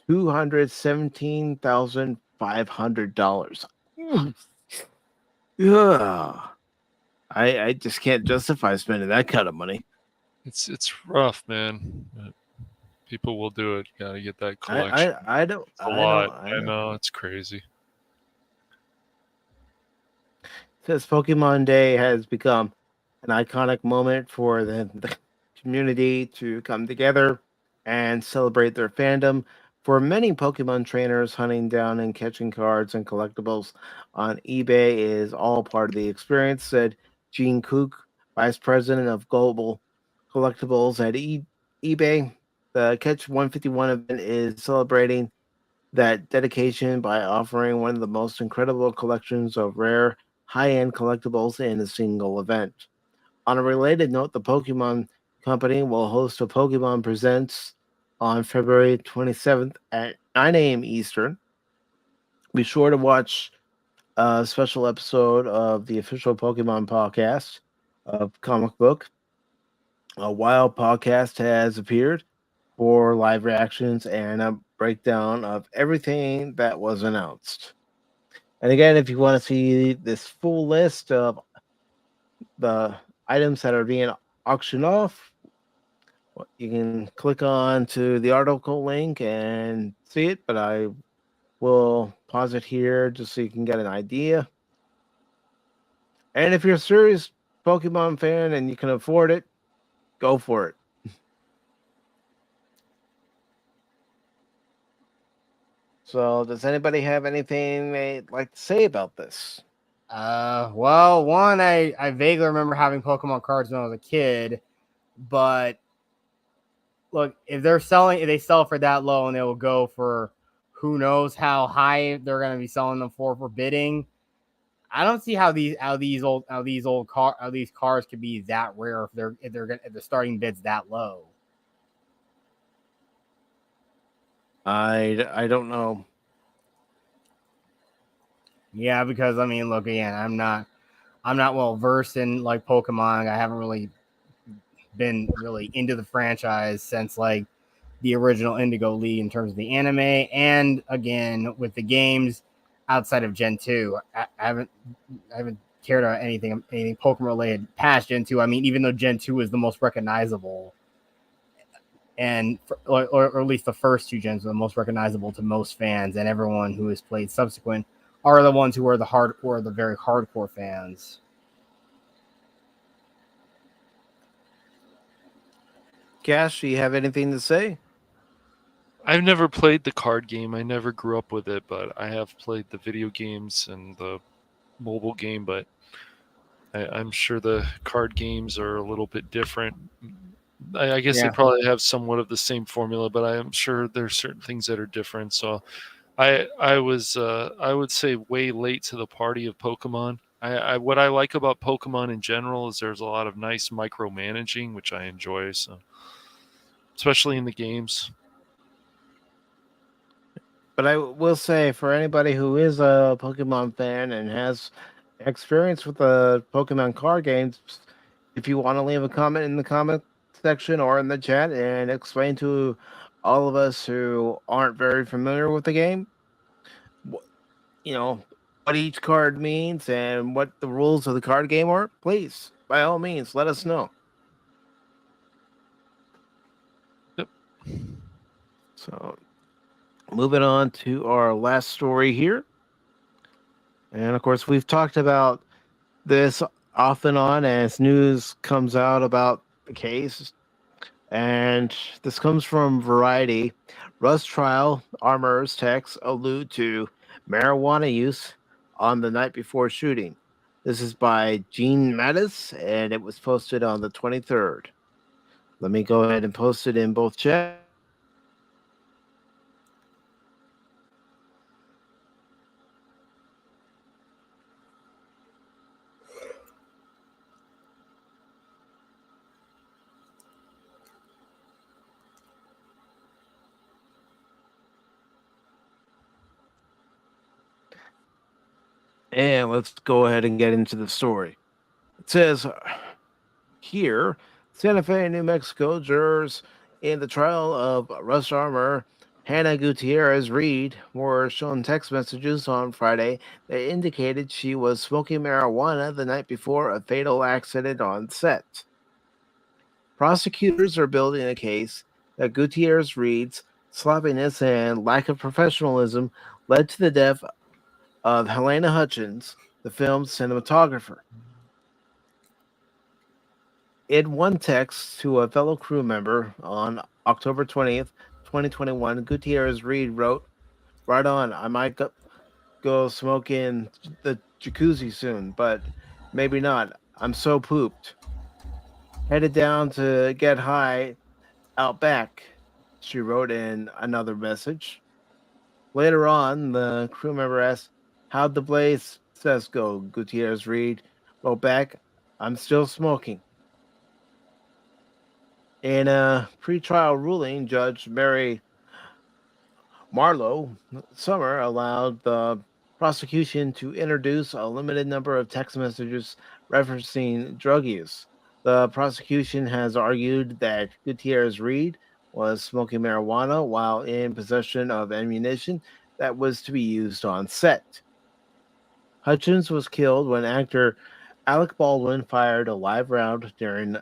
$217,500. Yeah, I just can't justify spending that kind of money. It's rough, man. But people will do it. You gotta get that collection. I don't. It's a lot. I know it's crazy. Says Pokemon Day has become an iconic moment for the community to come together and celebrate their fandom. For many Pokemon trainers, hunting down and catching cards and collectibles on eBay is all part of the experience, said Gene Cook, Vice President of Global Collectibles at eBay. The Catch 151 event is celebrating that dedication by offering one of the most incredible collections of rare, high-end collectibles in a single event. On a related note, the Pokemon Company will host a Pokemon Presents on February 27th at 9 a.m. Eastern. Be sure to watch a special episode of the official Pokemon podcast of Comic Book. A Wild podcast has appeared for live reactions and a breakdown of everything that was announced. And again, if you want to see this full list of the items that are being auctioned off, you can click on to the article link and see it, but I will pause it here just so you can get an idea. And if you're a serious Pokemon fan and you can afford it, go for it. So, does anybody have anything they'd like to say about this? Well, one, I vaguely remember having Pokemon cards when I was a kid, but look, if they sell for that low and they will go for who knows how high they're going to be selling them for bidding. I don't see how these cars could be that rare if the starting bid's that low. I don't know. Yeah, because I mean, look, again, I'm not well versed in like Pokemon. I haven't really been really into the franchise since like the original Indigo League in terms of the anime, and again with the games outside of Gen 2. I haven't cared about anything Pokemon related past Gen 2. I mean, even though Gen 2 is the most recognizable, and or at least the first two gens are the most recognizable to most fans, and everyone who has played subsequent are the ones who are the very hardcore fans. Cash, do you have anything to say? I've never played the card game. I never grew up with it, but I have played the video games and the mobile game. But I'm sure the card games are a little bit different. I guess they probably have somewhat of the same formula, but I am sure there's certain things that are different. So I would say way late to the party of Pokemon. What I like about Pokemon in general is there's a lot of nice micromanaging, which I enjoy. So especially in the games. But I will say, for anybody who is a Pokemon fan and has experience with the Pokemon card games, if you want to leave a comment in the comment section or in the chat and explain to all of us who aren't very familiar with the game, you know, what each card means and what the rules of the card game are, please, by all means, let us know. Yep. So, moving on to our last story here. And of course, we've talked about this off and on as news comes out about the case. And this comes from Variety. Russ trial armor's texts allude to marijuana use on the night before shooting. This is by Gene Mattis, and it was posted on the 23rd. Let me go ahead and post it in both chat. And let's go ahead and get into the story. It says here, Santa Fe, New Mexico jurors in the trial of Russ Armor, Hannah Gutierrez Reed, were shown text messages on Friday that indicated she was smoking marijuana the night before a fatal accident on set. Prosecutors are building a case that Gutierrez Reed's sloppiness and lack of professionalism led to the death of Helena Hutchins, the film's cinematographer. In one text to a fellow crew member on October 20th, 2021, Gutierrez Reed wrote, "Right on, I might go smoke in the jacuzzi soon, but maybe not. I'm so pooped. Headed down to get high out back," she wrote in another message. Later on, the crew member asked, "How'd the blaze cess go?" Gutierrez Reed wrote back, "I'm still smoking." In a pretrial ruling, Judge Mary Marlowe Summer allowed the prosecution to introduce a limited number of text messages referencing drug use. The prosecution has argued that Gutierrez Reed was smoking marijuana while in possession of ammunition that was to be used on set. Hutchins was killed when actor Alec Baldwin fired a live round during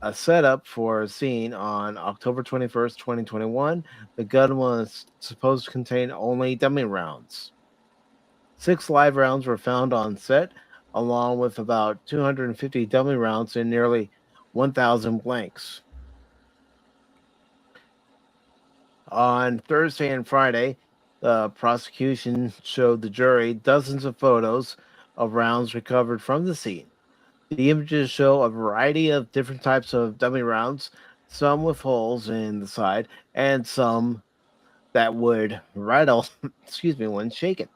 a setup for a scene on October 21st, 2021. The gun was supposed to contain only dummy rounds. 6 live rounds were found on set, along with about 250 dummy rounds and nearly 1,000 blanks. On Thursday and Friday, the prosecution showed the jury dozens of photos of rounds recovered from the scene. The images show a variety of different types of dummy rounds, some with holes in the side, and some that would rattle, when shaken.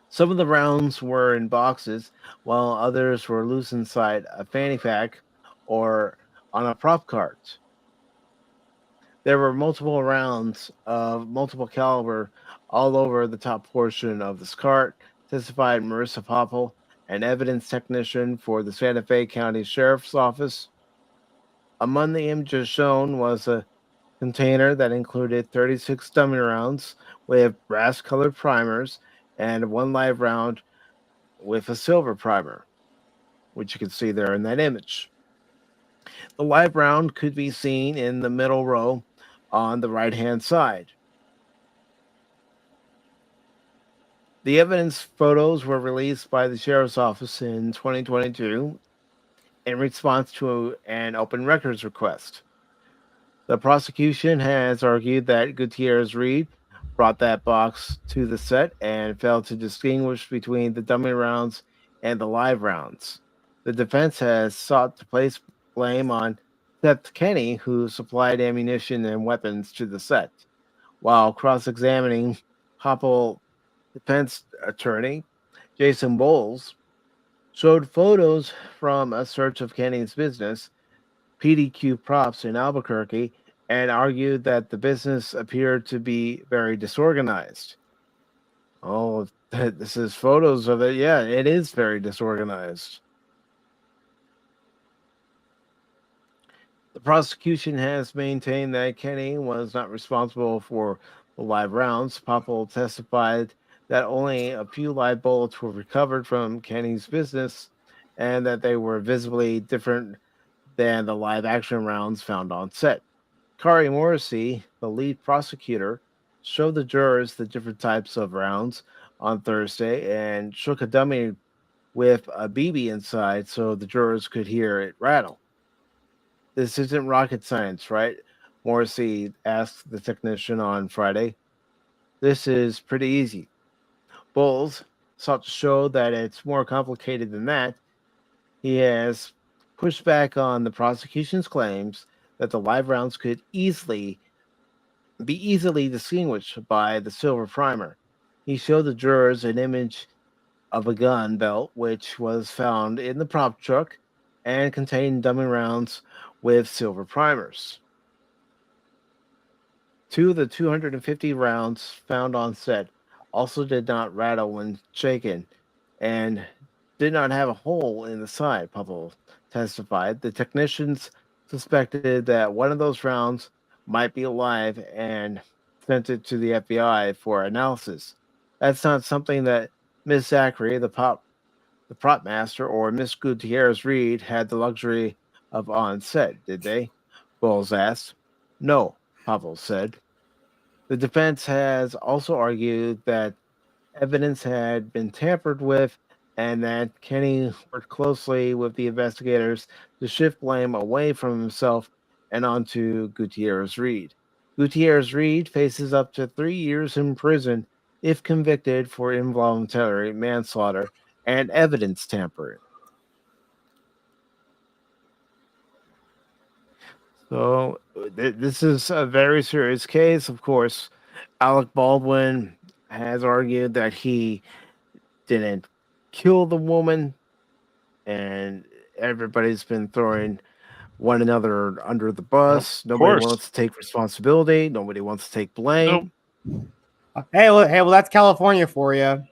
Some of the rounds were in boxes, while others were loose inside a fanny pack or on a prop cart. There were multiple rounds of multiple caliber all over the top portion of this cart, testified Marissa Popple, an evidence technician for the Santa Fe County Sheriff's Office. Among the images shown was a container that included 36 dummy rounds with brass-colored primers and 1 live round with a silver primer, which you can see there in that image. The live round could be seen in the middle row on the right-hand side. The evidence photos were released by the Sheriff's Office in 2022 in response to an open records request. The prosecution has argued that Gutierrez Reed brought that box to the set and failed to distinguish between the dummy rounds and the live rounds. The defense has sought to place blame on Seth Kenny, who supplied ammunition and weapons to the set, while cross-examining Popple defense attorney Jason Bowles showed photos from a search of Kenny's business, PDQ Props in Albuquerque, and argued that the business appeared to be very disorganized. Oh, this is photos of it. Yeah, it is very disorganized. The prosecution has maintained that Kenny was not responsible for the live rounds. Popple testified that only a few live bullets were recovered from Kenny's business and that they were visibly different than the live action rounds found on set. Kari Morrissey, the lead prosecutor, showed the jurors the different types of rounds on Thursday and shook a dummy with a BB inside so the jurors could hear it rattle. This isn't rocket science, right? Morrissey asked the technician on Friday. This is pretty easy. Bowles sought to show that it's more complicated than that. He has pushed back on the prosecution's claims that the live rounds could easily distinguished by the silver primer. He showed the jurors an image of a gun belt which was found in the prop truck and contained dummy rounds with silver primers. 2 of the 250 rounds found on set also did not rattle when shaken and did not have a hole in the side, Popple testified. The technicians suspected that one of those rounds might be alive and sent it to the FBI for analysis. That's not something that Miss Zachary, the prop master, or Miss Gutierrez Reed had the luxury of on set, did they? Bowles asked. No, Popple said. The defense has also argued that evidence had been tampered with and that Kenny worked closely with the investigators to shift blame away from himself and onto Gutierrez Reed. Gutierrez Reed faces up to 3 years in prison if convicted for involuntary manslaughter and evidence tampering. So this is a very serious case. Of course, Alec Baldwin has argued that he didn't kill the woman, and everybody's been throwing one another under the bus. Nobody course. wants to take responsibility. Nobody wants to take blame. Hey, well, that's California for you.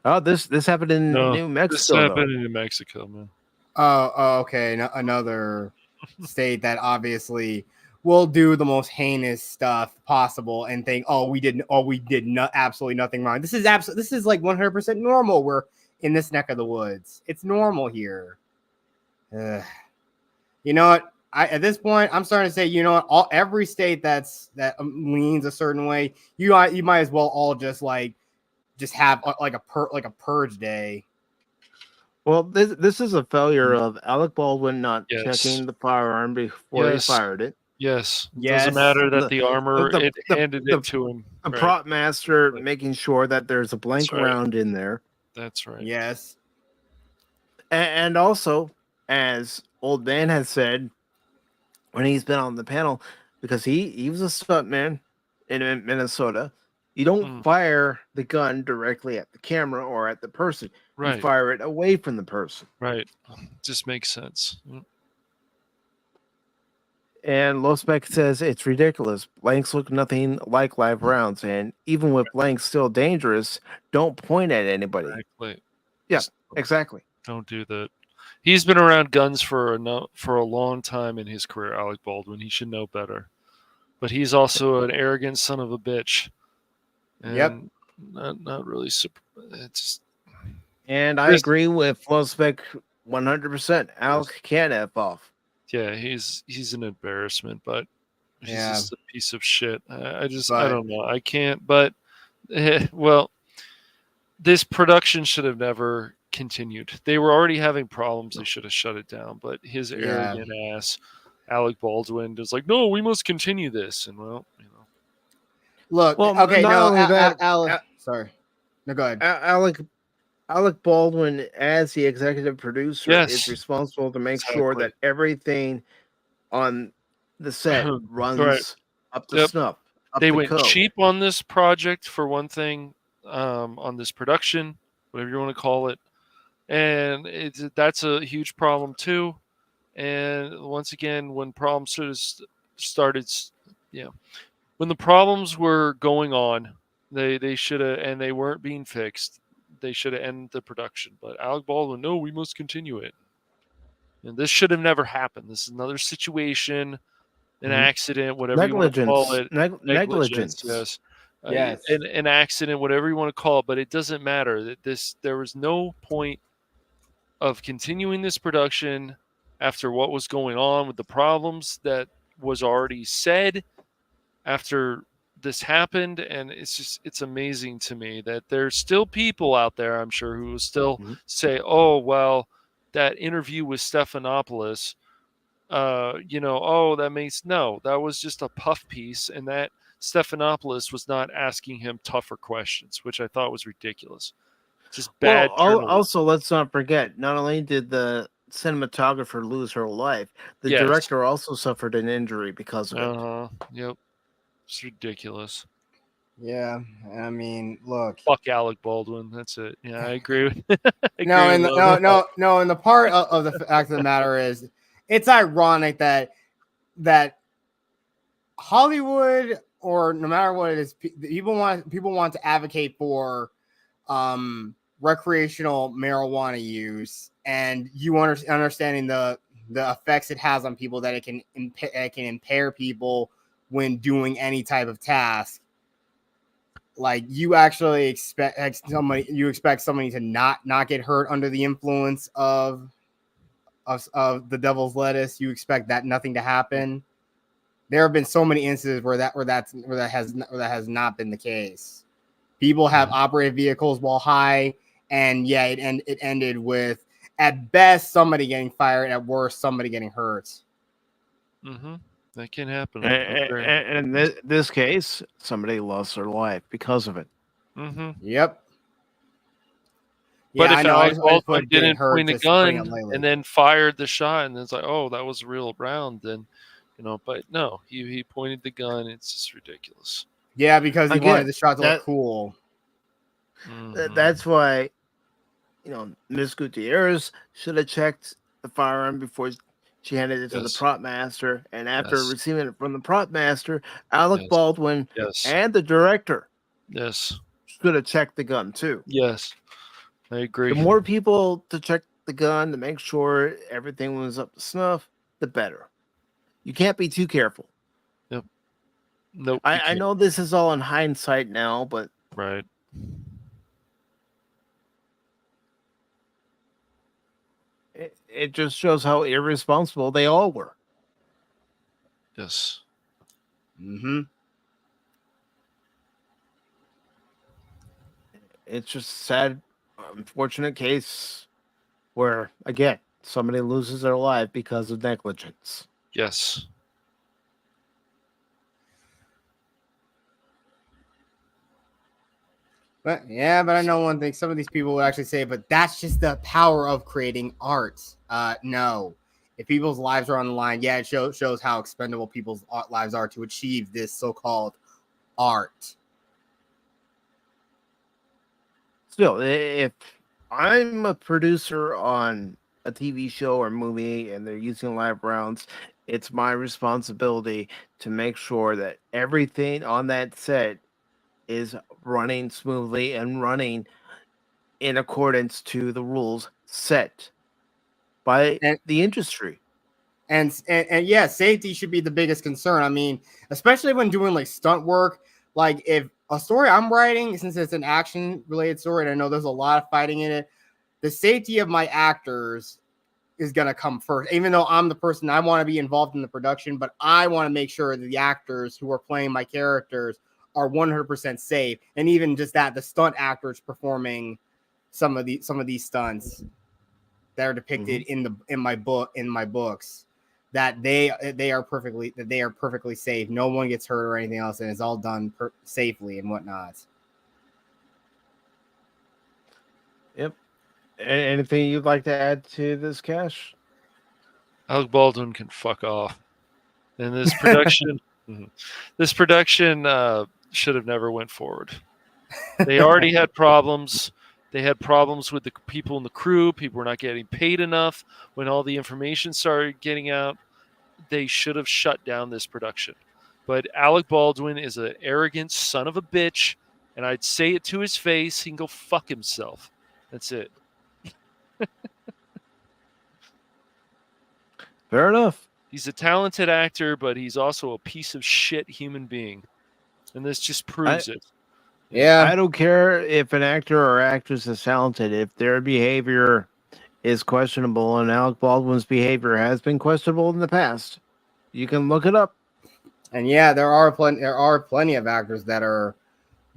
Oh, this happened in New Mexico. This happened in New Mexico, man. Oh, okay. Another state that obviously will do the most heinous stuff possible and think, we did absolutely nothing wrong. This is like 100% normal. We're in this neck of the woods. It's normal here. You know what? At this point, I'm starting to say, you know what? Every state that leans a certain way, you might as well all just have like a purge day. Well, this is a failure of Alec Baldwin not checking the firearm before he fired it. Yes. Doesn't matter that the armor handed it to him. The prop master making sure that there's a blank round in there. That's right. Yes. And also, as Old Man has said when he's been on the panel, because he was a stuntman in Minnesota, you don't fire the gun directly at the camera or at the person. Right. You fire it away from the person. Right. Just makes sense. And Lospec says it's ridiculous. Blanks look nothing like live rounds, and even with blanks still dangerous, don't point at anybody. Exactly. Yeah, exactly. Don't do that. He's been around guns for a long time in his career, Alec Baldwin. He should know better. But he's also an arrogant son of a bitch. And not really super. And I agree with Lospec 100%. Alec can't F off. Yeah, he's an embarrassment, but he's just a piece of shit. I don't know. I can't. But well, this production should have never continued. They were already having problems. They should have shut it down. But his arrogant ass, Alec Baldwin, is like, no, we must continue this. And well, you know. Look, okay, no, sorry. No, go ahead. Alec Baldwin, as the executive producer, is responsible to make sure that everything on the set runs up to snuff. They went cheap on this project, for one thing, on this production, whatever you want to call it. And that's a huge problem, too. And once again, when problems started, when the problems were going on, they should have, and they weren't being fixed. They should have ended the production. But Alec Baldwin, no, we must continue it. And this should have never happened. This is another situation, an accident, whatever you want to call it. Negligence. Yes. Yes. An accident, whatever you want to call it, but it doesn't matter. There was no point of continuing this production after what was going on with the problems that was already said after this happened. And it's amazing to me that there's still people out there, I'm sure, who will still say, oh, well, that interview with Stephanopoulos, that was just a puff piece, and that Stephanopoulos was not asking him tougher questions, which I thought was ridiculous. Just bad. Well, also, let's not forget, not only did the cinematographer lose her life, the director also suffered an injury because of it. Yep. It's ridiculous. Yeah, I mean, look. Fuck Alec Baldwin. That's it. Yeah, I agree with. No. And the part of the fact of the matter is, it's ironic that Hollywood, or no matter what it is, people want to advocate for recreational marijuana use, and you understanding the effects it has on people, that it can impair people when doing any type of task. Like, you actually expect somebody to not get hurt under the influence of the devil's lettuce. You expect that nothing to happen. There have been so many instances where that has not been the case. People have operated vehicles while high, and it ended with, at best, somebody getting fired, at worst, somebody getting hurt. Mm-hmm. That can happen. And in this case, somebody lost their life because of it. Mm-hmm. Yep. But Yeah, if Alec Baldwin didn't point the gun and then fired the shot, and it's like, oh, that was a real round, then, but no, he pointed the gun. It's just ridiculous. Yeah, because he wanted the shot to look cool. Mm-hmm. That's why, Ms. Gutierrez should have checked the firearm before she handed it to the prop master, and after receiving it from the prop master, Alec Baldwin and the director should have checked the gun too. Yes, I agree. The more people to check the gun to make sure everything was up to snuff, the better. You can't be too careful. Yep. Nope. I know this is all in hindsight now, but right. It just shows how irresponsible they all were. Yes. Mm-hmm. It's just a sad, unfortunate case where, again, somebody loses their life because of negligence. Yes. But I know one thing. Some of these people would actually say, but that's just the power of creating art. No. If people's lives are on the line, it shows how expendable people's lives are to achieve this so-called art. Still, if I'm a producer on a TV show or movie and they're using live rounds, it's my responsibility to make sure that everything on that set is running smoothly and running in accordance to the rules set by the industry. And safety should be the biggest concern. I mean, especially when doing like stunt work. Like, if a story I'm writing, since it's an action related story, and I know there's a lot of fighting in it, the safety of my actors is going to come first. Even though I'm the person, I want to be involved in the production, but I want to make sure that the actors who are playing my characters are 100% safe. And even just that, the stunt actors performing some of these stunts that are depicted in my books, that they are perfectly safe. No one gets hurt or anything else, and it's all done safely and whatnot. Yep. Anything you'd like to add to this, Cash? Alec Baldwin can fuck off. And this production, should have never went forward. They already had problems. They had problems with the people in the crew. People were not getting paid enough when all the information started getting out. they should have shut down this production. But Alec Baldwin is an arrogant son of a bitch, and I'd say it to his face. He can go fuck himself. That's it. Fair enough. He's a talented actor, but he's also a piece of shit human being. And this just proves it. Yeah. I don't care if an actor or actress is talented. If their behavior is questionable, and Alec Baldwin's behavior has been questionable in the past, you can look it up. And yeah, there are plenty of actors that are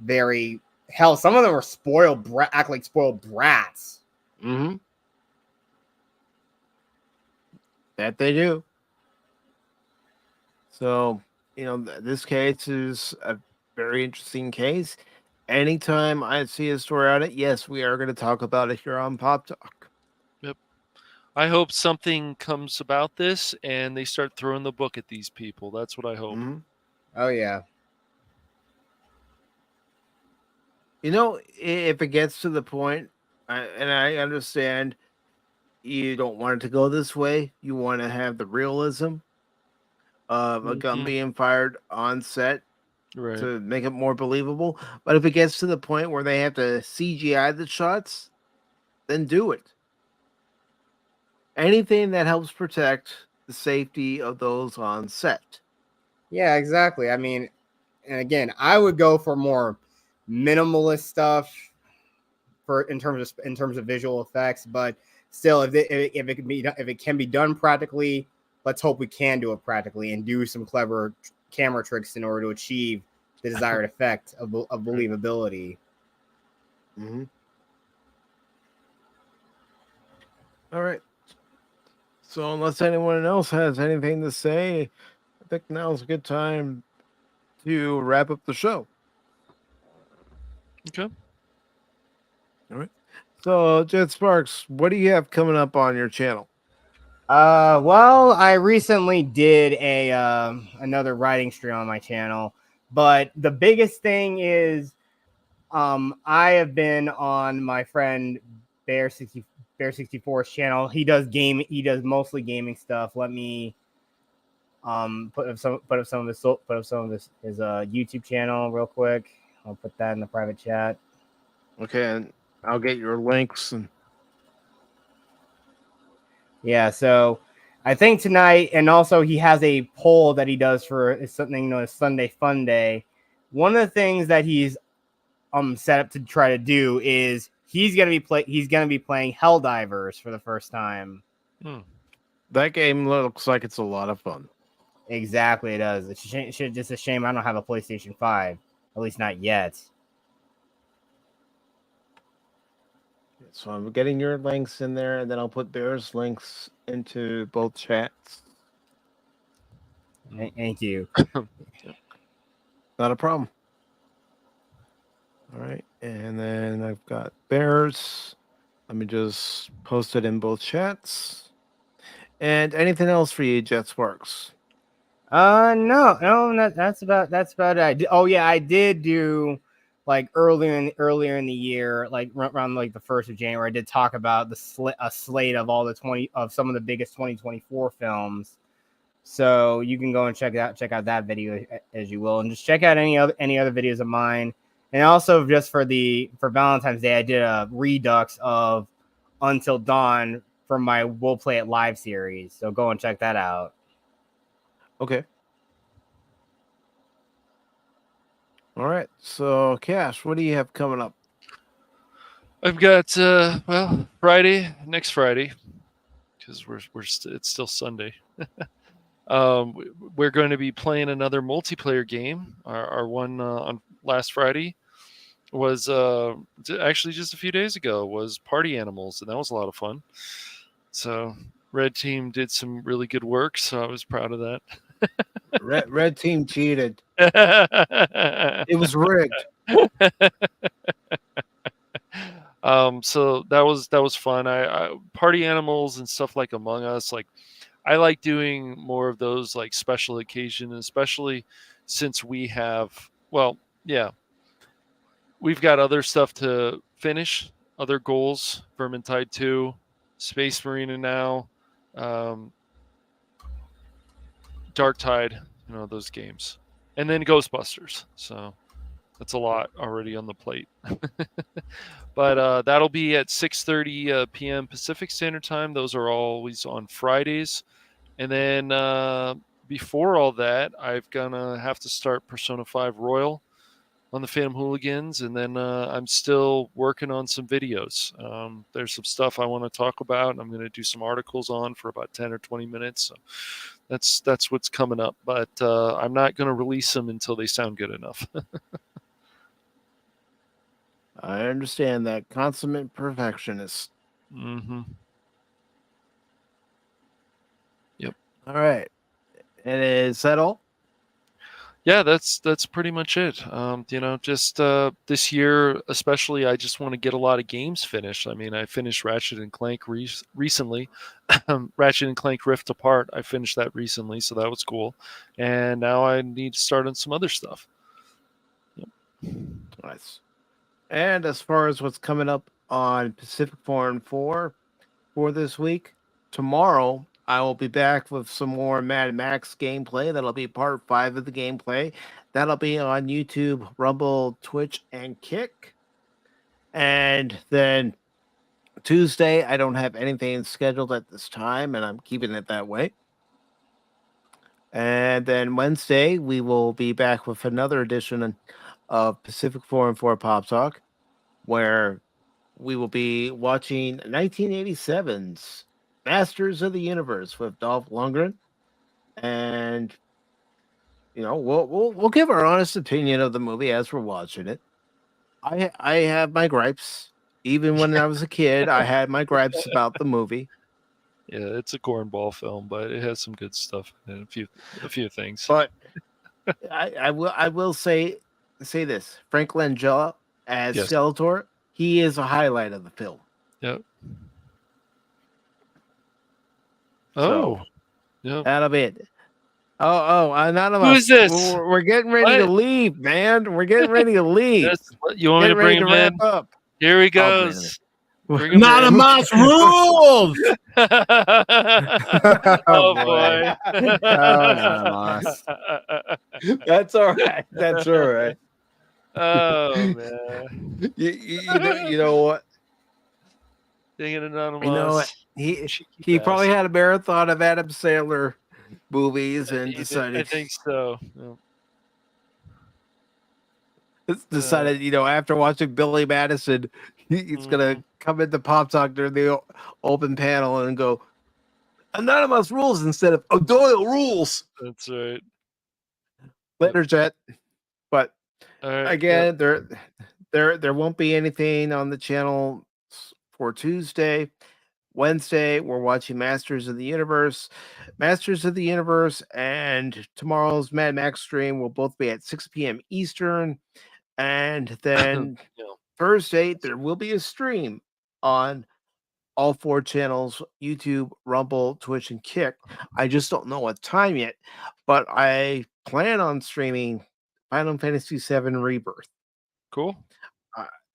very hell. Some of them are act like spoiled brats. Mm-hmm. That they do. So, this case is a very interesting case. Anytime I see a story on it, yes, we are going to talk about it here on Pop Talk. Yep. I hope something comes about this and they start throwing the book at these people. That's what I hope. Mm-hmm. Oh yeah. If it gets to the point, and I understand you don't want it to go this way, you want to have the realism of a gun being fired on set Right. to make it more believable. But if it gets to the point where they have to CGI the shots, then do it. Anything that helps protect the safety of those on set. Yeah, exactly. I mean, and again, I would go for more minimalist stuff in terms of visual effects, but still, if it can be done practically, let's hope we can do it practically and do some clever camera tricks in order to achieve the desired effect of believability. Mm-hmm. All right. So unless anyone else has anything to say, I think now's a good time to wrap up the show. Okay. All right. So, Jet Sparks, what do you have coming up on your channel? Well, I recently did another writing stream on my channel, but the biggest thing is, I have been on my friend Bear 64's channel. He does mostly gaming stuff. Let me put up some of his YouTube channel real quick. I'll put that in the private chat. Okay, and I'll get your links. Yeah, so I think tonight, and also he has a poll that he does for something known as Sunday Fun Day. One of the things that he's set up to try to do is he's gonna be playing Helldivers for the first time. That game looks like it's a lot of fun. Exactly, it does. It's just a shame I don't have a PlayStation 5, at least not yet. So I'm getting your links in there, and then I'll put Bear's links into both chats. Thank you. Not a problem. All right, and then I've got Bear's. Let me just post it in both chats. And anything else for you, Jet Sparks? No, that's about it. I did do like earlier in the year, like around like the 1st of January, I did talk about a slate of all some of the biggest 2024 films. So you can go and check out that video as you will, and just check out any other videos of mine. And also just for Valentine's Day, I did a redux of Until Dawn from my We'll Play It Live series. So go and check that out. Okay. All right. So, Cash, what do you have coming up? I've got next Friday, because it's still Sunday. We're going to be playing another multiplayer game. Our one on last Friday was actually just a few days ago, was Party Animals, and that was a lot of fun. So Red Team did some really good work, so I was proud of that. Red Team cheated. It was rigged. So that was fun. I Party Animals and stuff like Among Us, like I like doing more of those like special occasion, especially since we've got other stuff to finish, other goals, Vermintide 2, Space Marina now. Dark Tide, those games, and then Ghostbusters. So that's a lot already on the plate. But that'll be at 6:30 p.m. Pacific Standard Time. Those are always on Fridays. And then before all that, I'm gonna have to start Persona 5 Royal on the Phantom Hooligans, and then I'm still working on some videos. There's some stuff I want to talk about, and I'm going to do some articles on for about 10 or 20 minutes. So that's what's coming up, but I'm not going to release them until they sound good enough. I understand that. Consummate perfectionist. Mm-hmm. Yep. All right. And is that all? Yeah, that's pretty much it. Just this year, especially, I just want to get a lot of games finished. I mean, I finished Ratchet and Clank recently. Ratchet and Clank Rift Apart, I finished that recently, so that was cool. And now I need to start on some other stuff. Yep. Nice. And as far as what's coming up on Pacific Forum 4 for this week, tomorrow I will be back with some more Mad Max gameplay. That'll be part 5 of the gameplay. That'll be on YouTube, Rumble, Twitch, and Kick. And then Tuesday, I don't have anything scheduled at this time, and I'm keeping it that way. And then Wednesday, we will be back with another edition of Pacific Forum 4 Pop Talk, where we will be watching 1987's Masters of the Universe with Dolph Lundgren, and we'll give our honest opinion of the movie as we're watching it. I have my gripes. Even when I was a kid, I had my gripes about the movie. Yeah, it's a cornball film, but it has some good stuff and a few things. But I will say this: Frank Langella as Skeletor, he is a highlight of the film. Yep. So, yeah. That'll be it. Oh, Anonymous. Who is this? We're getting ready to leave, man. We're getting ready to leave. You want me to bring him in? Up. Here he goes. Anonymous rules. Oh boy. Anonymous. That's all right. That's all right. Oh man. You know what? Dang it, Anonymous. You know what? He probably had a marathon of Adam Sandler movies and decided. I think so. Yeah. Decided, after watching Billy Madison, he's gonna come into Pop Talk during the open panel and go, Anonymous rules instead of O'Doyle rules. That's right. Later, Jet. But right, again, there won't be anything on the channel for Tuesday. Wednesday, we're watching Masters of the Universe. Masters of the Universe and tomorrow's Mad Max stream will both be at 6 p.m. Eastern. And then Thursday, there will be a stream on all 4 channels: YouTube, Rumble, Twitch, and Kick. I just don't know what time yet, but I plan on streaming Final Fantasy VII Rebirth. Cool.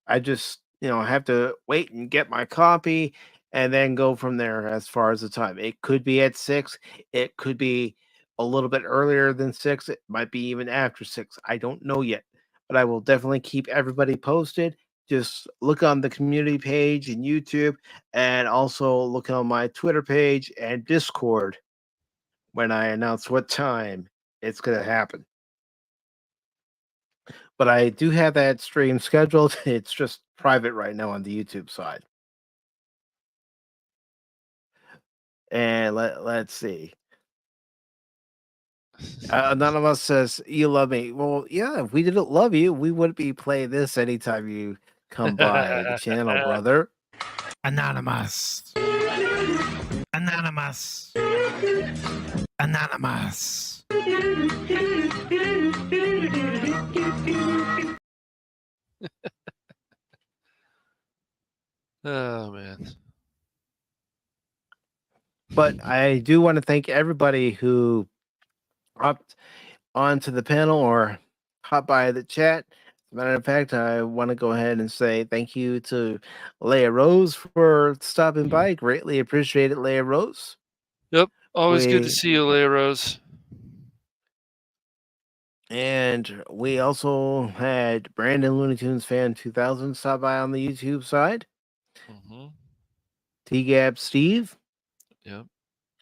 I just, have to wait and get my copy and then go from there as far as the time. It could be at 6. It could be a little bit earlier than 6. It might be even after 6. I don't know yet, but I will definitely keep everybody posted. Just look on the community page in YouTube and also look on my Twitter page and Discord when I announce what time it's going to happen. But I do have that stream scheduled. It's just private right now on the YouTube side. And let's see. Anonymous says, you love me. Well, yeah, if we didn't love you, we wouldn't be playing this anytime you come by the channel, brother. Anonymous. Anonymous. Anonymous. Oh man. But I do want to thank everybody who hopped onto the panel or hopped by the chat. As a matter of fact, I want to go ahead and say thank you to Leia Rose for stopping by. Greatly appreciate it, Leia Rose. Yep. Always good to see you, Leia Rose. And we also had Brandon Looney Tunes Fan 2000 stop by on the YouTube side. Mm-hmm. T-Gab Steve Yep.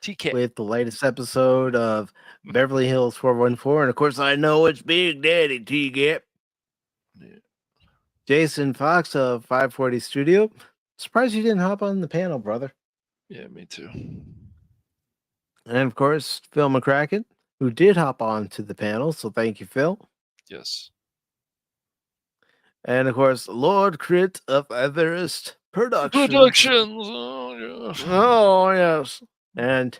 TK. with the latest episode of Beverly Hills 414. And of course, I know it's Big Daddy T-Gab. Yeah. Jason Fox of 540 Studio. Surprised you didn't hop on the panel, brother. Yeah, me too. And of course, Phil McCracken, who did hop on to the panel. So thank you, Phil. Yes. And of course, Lord Crit of Everest Productions. Productions. Oh, yes. Oh, yes. And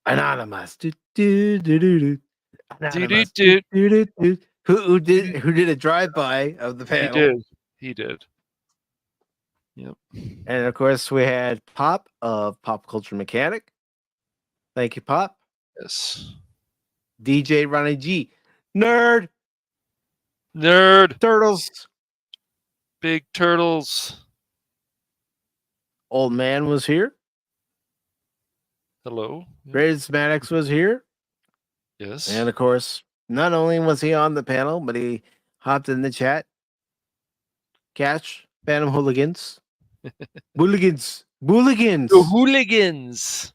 Anonymous. Do, do, do, do, do. Anonymous. Do, Do, do, do. Who did a drive-by of the He panel. did. He did. Yep. And of course, we had Pop of Pop Culture Mechanic. Thank you, Pop. Yes. DJ Ronnie G. Nerd. Nerd. Turtles. Big turtles. Old Man was here. Hello. Yeah. Greatest Maddox was here. Yes. And of course, not only was he on the panel, but he hopped in the chat. Catch Phantom Hooligans. Booligans. Booligans. The hooligans.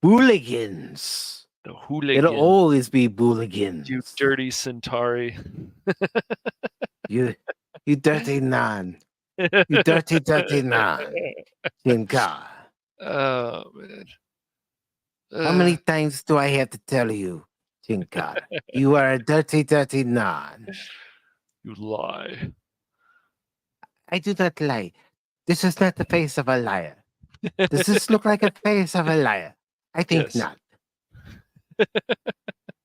Booligans. The hooligans. It'll always be Booligans. You dirty Centauri. You dirty non. You dirty, dirty non. Tinka. Oh man. How many times do I have to tell you, Tinka? You are a dirty, dirty non. You lie. I do not lie. This is not the face of a liar. Does this look like a face of a liar? I think Yes. not.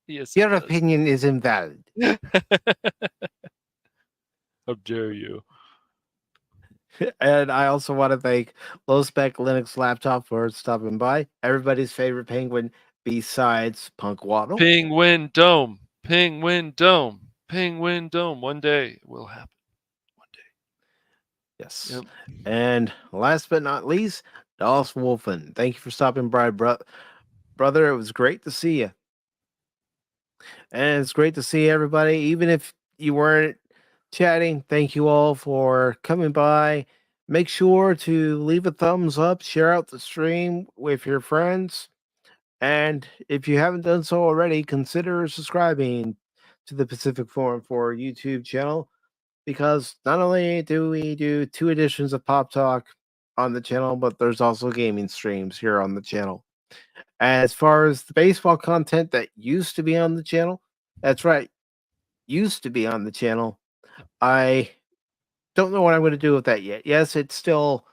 Yes. Your it does. opinion is invalid. How dare you? And I also want to thank Low Spec Linux Laptop for stopping by. Everybody's favorite penguin besides Punk Waddle. Penguin Dome. Penguin Dome. Penguin Dome. One day it will happen. One day. Yes. Yep. And last but not least, Dallas Wolfen. Thank you for stopping by, brother. It was great to see you. And it's great to see everybody. Even if you weren't chatting, thank you all for coming by. Make sure to leave a thumbs up, share out the stream with your friends. And if you haven't done so already, consider subscribing to the Pacific Forum for YouTube channel, because not only do we do 2 editions of Pop Talk on the channel, but there's also gaming streams here on the channel. As far as the baseball content that used to be on the channel, that's right, used to be on the channel, I don't know what I'm going to do with that yet. Yes, it's still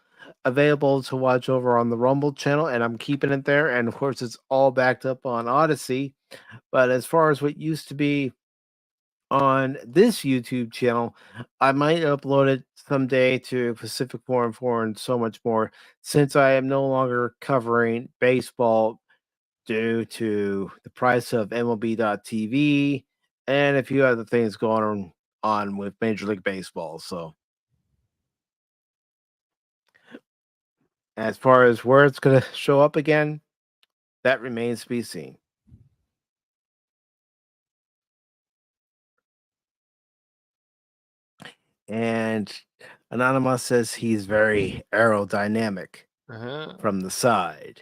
available to watch over on the Rumble channel, and I'm keeping it there. And of course, it's all backed up on Odyssey. But as far as what used to be on this YouTube channel, I might upload it someday to Pacific Forum 4 and so much more, since I am no longer covering baseball due to the price of MLB.TV and a few other things going on with Major League Baseball. So as far as where it's going to show up again, that remains to be seen. And Anonymous says he's very aerodynamic from the side.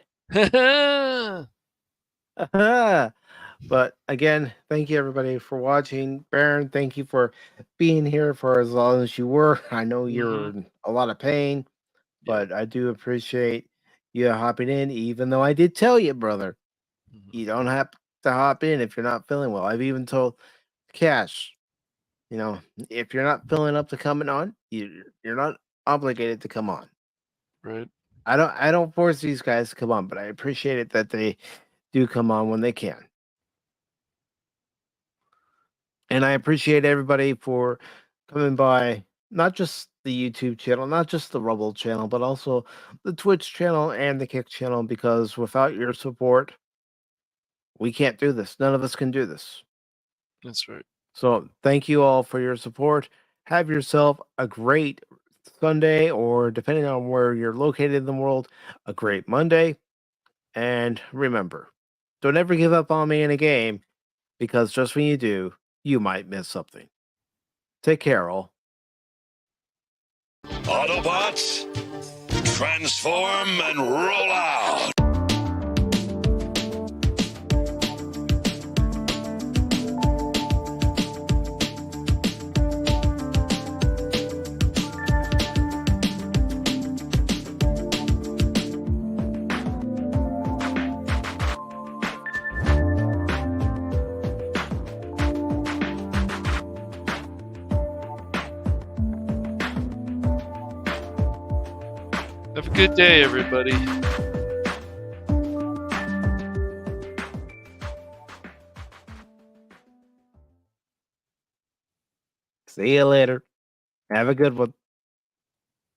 But again, thank you everybody for watching. Baron, thank you for being here for as long as you were. I know you're in a lot of pain, but I do appreciate you hopping in, even though I did tell you, brother, you don't have to hop in if you're not feeling well. I've even told Cash, you know, if you're not feeling up to coming on, you're not obligated to come on. Right. I don't force these guys to come on, but I appreciate it that they do come on when they can. And I appreciate everybody for coming by, not just the YouTube channel, not just the Rumble channel, but also the Twitch channel and the Kick channel, because without your support, we can't do this. None of us can do this. That's right. So thank you all for your support. Have yourself a great Sunday, or depending on where you're located in the world, a great Monday. And remember, don't ever give up on me in a game, because just when you do, you might miss something. Take care, all. Autobots, transform and roll out! Have a good day, everybody. See you later. Have a good one.